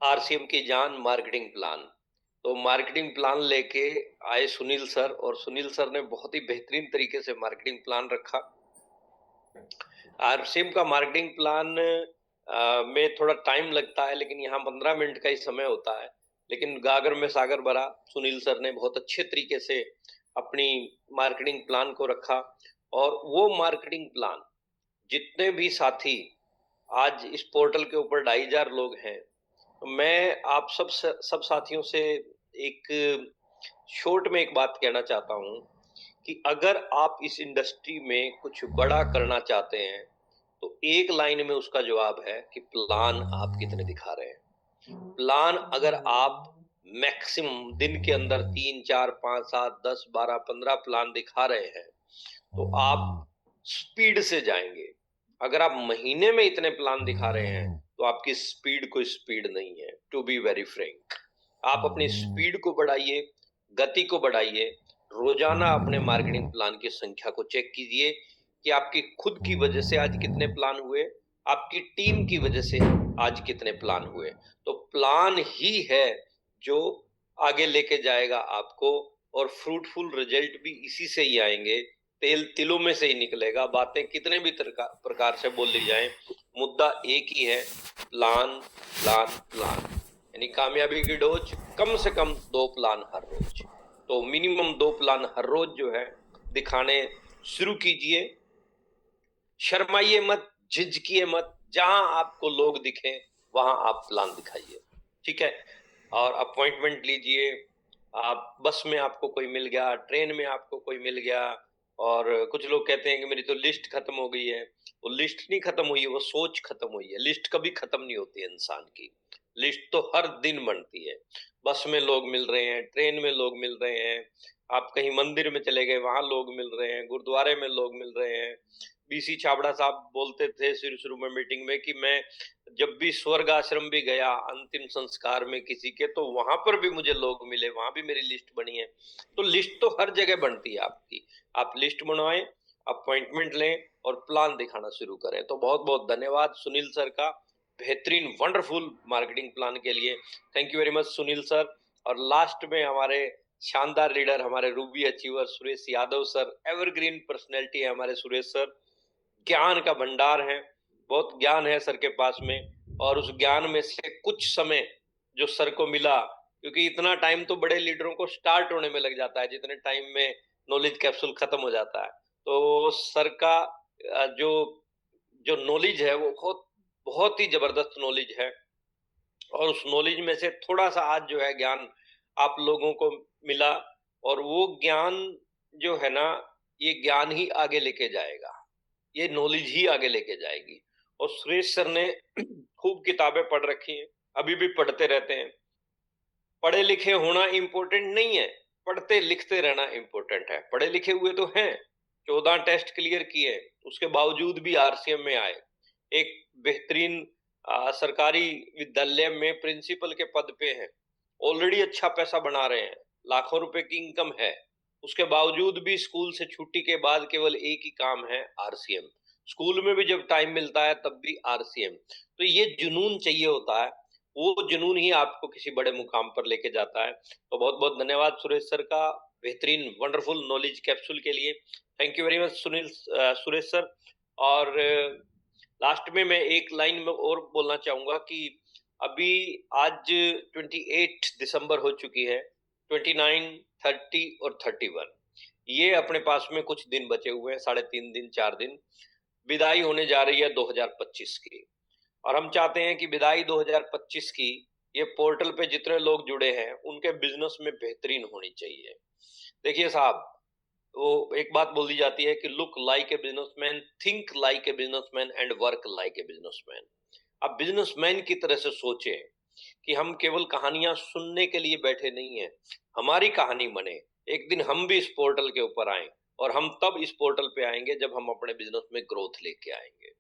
आरसीएम की जान मार्केटिंग प्लान, तो मार्केटिंग प्लान लेके आए सुनील सर, और सुनील सर ने बहुत ही बेहतरीन तरीके से मार्केटिंग प्लान रखा। आरसीएम का मार्केटिंग प्लान में थोड़ा टाइम लगता है, लेकिन यहाँ 15 मिनट का ही समय होता है, लेकिन गागर में सागर भरा। सुनील सर ने बहुत अच्छे तरीके से अपनी मार्केटिंग प्लान को रखा, और वो मार्केटिंग प्लान जितने भी साथी आज इस पोर्टल के ऊपर 2500 लोग हैं, तो मैं आप सब साथियों से एक शॉर्ट में एक बात कहना चाहता हूं कि अगर आप इस इंडस्ट्री में कुछ बड़ा करना चाहते हैं तो एक लाइन में उसका जवाब है कि प्लान आप कितने दिखा रहे हैं। प्लान अगर आप मैक्सिमम दिन के अंदर 3, 4, 5, 7, 10, 12, 15 प्लान दिखा रहे हैं तो आप स्पीड से जाएंगे। अगर आप महीने में इतने प्लान दिखा रहे हैं तो आपकी स्पीड कोई स्पीड नहीं है। टू बी वेरी फ्रैंक, आप अपनी स्पीड को बढ़ाइए, गति को बढ़ाइए। रोजाना अपने मार्केटिंग प्लान की संख्या को चेक कीजिए कि आपकी खुद की वजह से आज कितने प्लान हुए, आपकी टीम की वजह से आज कितने प्लान हुए। तो प्लान ही है जो आगे लेके जाएगा आपको, और फ्रूटफुल रिजल्ट भी इसी से ही आएंगे। तेल तिलों में से ही निकलेगा। बातें कितने भी प्रकार से बोल ली जाएं, मुद्दा एक ही है, प्लान प्लान प्लान। यानी कामयाबी की डोज कम से कम 2 प्लान हर रोज। तो मिनिमम 2 प्लान हर रोज जो है दिखाने शुरू कीजिए। शर्माइए मत, झिझकिए मत, जहां आपको लोग दिखें वहां आप प्लान दिखाइए, ठीक है। और अपॉइंटमेंट लीजिए। आप बस में आपको कोई मिल गया, ट्रेन में आपको कोई मिल गया, और कुछ लोग कहते हैं कि मेरी तो लिस्ट खत्म हो गई है। वो लिस्ट नहीं खत्म हुई है, वो सोच खत्म हुई है। लिस्ट कभी खत्म नहीं होती है इंसान की, लिस्ट तो हर दिन बनती है। बस में लोग मिल रहे हैं, ट्रेन में लोग मिल रहे हैं, आप कहीं मंदिर में चले गए वहां लोग मिल रहे हैं, गुरुद्वारे में लोग मिल रहे हैं। बीसी छाबड़ा साहब बोलते थे शुरू में मीटिंग में कि मैं जब भी स्वर्ग आश्रम भी गया अंतिम संस्कार में किसी के, तो वहां पर भी मुझे लोग मिले, वहां भी मेरी लिस्ट बनी है। तो लिस्ट तो हर जगह बनती है आपकी। आप लिस्ट बनवाएं, अपॉइंटमेंट लें और प्लान दिखाना शुरू करें। तो बहुत बहुत धन्यवाद सुनील सर का बेहतरीन वंडरफुल मार्केटिंग प्लान के लिए। Thank you very much Sunil sir. और लास्ट में हमारे शानदार लीडर, हमारे Ruby achiever Suresh Yadav sir, evergreen personality है हमारे सुरेश सर, ज्ञान का भंडार है, बहुत ज्ञान है सर के पास में। और उस ज्ञान में से कुछ समय जो सर को मिला, क्योंकि इतना टाइम तो बड़े लीडरों को स्टार्ट होने में लग जाता है जितने टाइम में नॉलेज कैप्सूल खत्म हो जाता है। तो सर का जो जो नॉलेज है वो बहुत ही जबरदस्त नॉलेज है, और उस नॉलेज में से थोड़ा सा आज जो है ज्ञान आप लोगों को मिला, और वो ज्ञान जो है ना, ये ज्ञान ही आगे लेके जाएगा, ये नॉलेज ही आगे लेके जाएगी। और सुरेश सर ने खूब किताबें पढ़ रखी हैं, अभी भी पढ़ते रहते हैं। पढ़े लिखे होना इंपॉर्टेंट नहीं है, पढ़ते लिखते रहना इंपॉर्टेंट है। पढ़े लिखे हुए तो हैं, 14 टेस्ट क्लियर किए, उसके बावजूद भी आरसीएम में आए। एक बेहतरीन सरकारी विद्यालय में प्रिंसिपल के पद पे हैं, ऑलरेडी अच्छा पैसा बना रहे हैं, लाखों रुपए की इनकम है, उसके बावजूद भी स्कूल से छुट्टी के बाद केवल एक ही काम है, आरसीएम। स्कूल में भी जब टाइम मिलता है तब भी आरसीएम। तो ये जुनून चाहिए होता है, वो जुनून ही आपको किसी बड़े मुकाम पर लेके जाता है। तो बहुत बहुत धन्यवाद सुरेश सर का बेहतरीन वंडरफुल नॉलेज कैप्सूल के लिए। Thank you very much Suresh sir. और लास्ट में मैं एक लाइन में और बोलना चाहूंगा कि अभी आज 28 दिसंबर हो चुकी है, 29, 30 और 31 ये अपने पास में कुछ दिन बचे हुए हैं, 3.5 दिन 4 दिन, विदाई होने जा रही है 2025 की। और हम चाहते हैं कि विदाई 2025 की ये पोर्टल पे जितने लोग जुड़े हैं उनके बिजनेस में बेहतरीन होनी चाहिए। देखिए साहब, वो एक बात बोल दी जाती है कि look like a businessman, think like a businessman and work like a businessman. अब बिजनेसमैन की तरह से सोचें कि हम केवल कहानियां सुनने के लिए बैठे नहीं हैं, हमारी कहानी बने। एक दिन हम भी इस पोर्टल के ऊपर आए, और हम तब इस पोर्टल पे आएंगे जब हम अपने बिजनेस में ग्रोथ लेके आएंगे।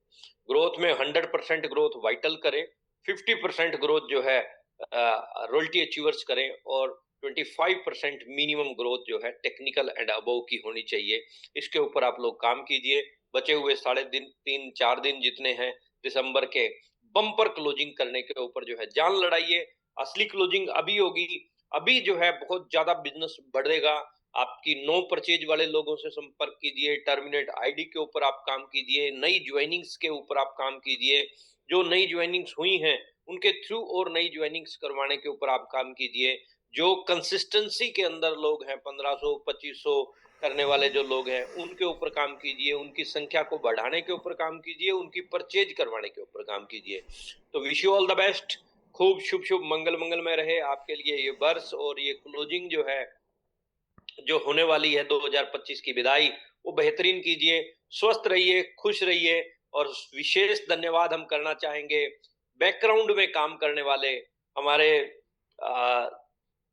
ग्रोथ में 100% ग्रोथ वाइटल करें, 50% ग्रोथ जो है रॉयल्टी अचीवर्स करें, और 25% मिनिमम ग्रोथ जो है टेक्निकल एंड अबव की होनी चाहिए। इसके ऊपर आप लोग काम कीजिए। बचे हुए 3.5-4 दिन जितने हैं दिसंबर के, बम्पर क्लोजिंग करने के ऊपर जो है जान लड़ाइए। असली क्लोजिंग अभी होगी, अभी जो है बहुत ज्यादा बिजनेस बढ़ेगा। आपकी नो परचेज वाले लोगों से संपर्क कीजिए, टर्मिनेट आईडी के ऊपर आप काम कीजिए, नई ज्वाइनिंग्स के ऊपर आप काम कीजिए। जो नई ज्वाइनिंग्स हुई हैं उनके थ्रू और नई ज्वाइनिंग्स करवाने के ऊपर आप काम कीजिए। जो कंसिस्टेंसी के अंदर लोग हैं 1500 2500 करने वाले जो लोग हैं उनके ऊपर काम कीजिए, उनकी संख्या को बढ़ाने के ऊपर काम कीजिए, उनकी परचेज करवाने के ऊपर काम कीजिए। तो wish you all the best, खूब शुभ शुभ मंगल में रहे आपके लिए ये वर्ष और ये क्लोजिंग जो है जो होने वाली है 2025 की विदाई वो बेहतरीन कीजिए, स्वस्थ रहिए, खुश रहिए। और विशेष धन्यवाद हम करना चाहेंगे बैकग्राउंड में काम करने वाले हमारे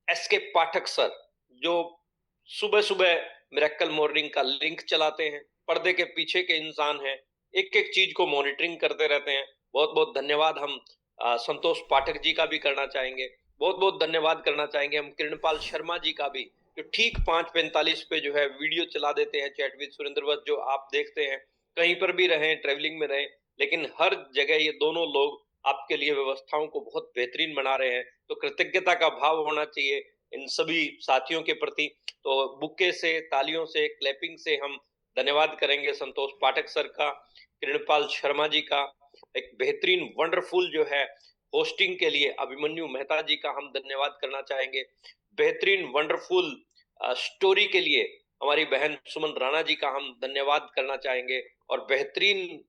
एसके पाठक सर, जो सुबह सुबह मिरेकल मॉर्निंग का लिंक चलाते हैं, पर्दे के पीछे के इंसान हैं, एक एक चीज को मॉनिटरिंग करते रहते हैं। बहुत बहुत धन्यवाद हम संतोष पाठक जी का भी करना चाहेंगे, बहुत बहुत धन्यवाद करना चाहेंगे हम किरणपाल शर्मा जी का भी, जो ठीक 5:45 पे जो है वीडियो चला देते हैं चैट विद सुरेंद्र वस्त, जो आप देखते हैं कहीं पर भी रहें, ट्रेवलिंग में रहें, लेकिन हर जगह ये दोनों लोग आपके लिए व्यवस्थाओं को बहुत बेहतरीन बना रहे हैं। तो कृतज्ञता का भाव होना चाहिए इन सभी साथियों के प्रति। तो बुक्के से, तालियों से, क्लैपिंग से हम धन्यवाद करेंगे संतोष पाठक सर का, किरणपाल शर्मा जी का, एक बेहतरीन वंडरफुल जो है होस्टिंग के लिए अभिमन्यु मेहता जी का हम धन्यवाद करना चाहेंगे, बेहतरीन वंडरफुल स्टोरी के लिए हमारी बहन सुमन राणा जी का हम धन्यवाद करना चाहेंगे, और बेहतरीन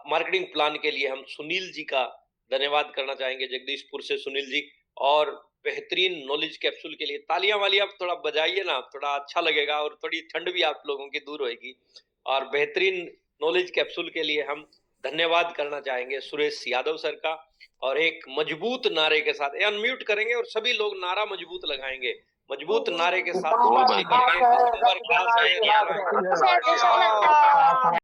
मार्केटिंग प्लान के लिए हम सुनील जी का धन्यवाद करना चाहेंगे, जगदीशपुर से सुनील जी। और बेहतरीन नॉलेज कैप्सूल के लिए तालियां वाली आप थोड़ा बजाइए ना, थोड़ा अच्छा लगेगा और थोड़ी ठंड भी आप लोगों की दूर होगी। और बेहतरीन नॉलेज कैप्सूल के लिए हम धन्यवाद करना चाहेंगे सुरेश यादव सर का। और एक मजबूत नारे के साथ अनम्यूट करेंगे और सभी लोग नारा मजबूत लगाएंगे, मजबूत नारे के साथ समाप्ति करेंगे।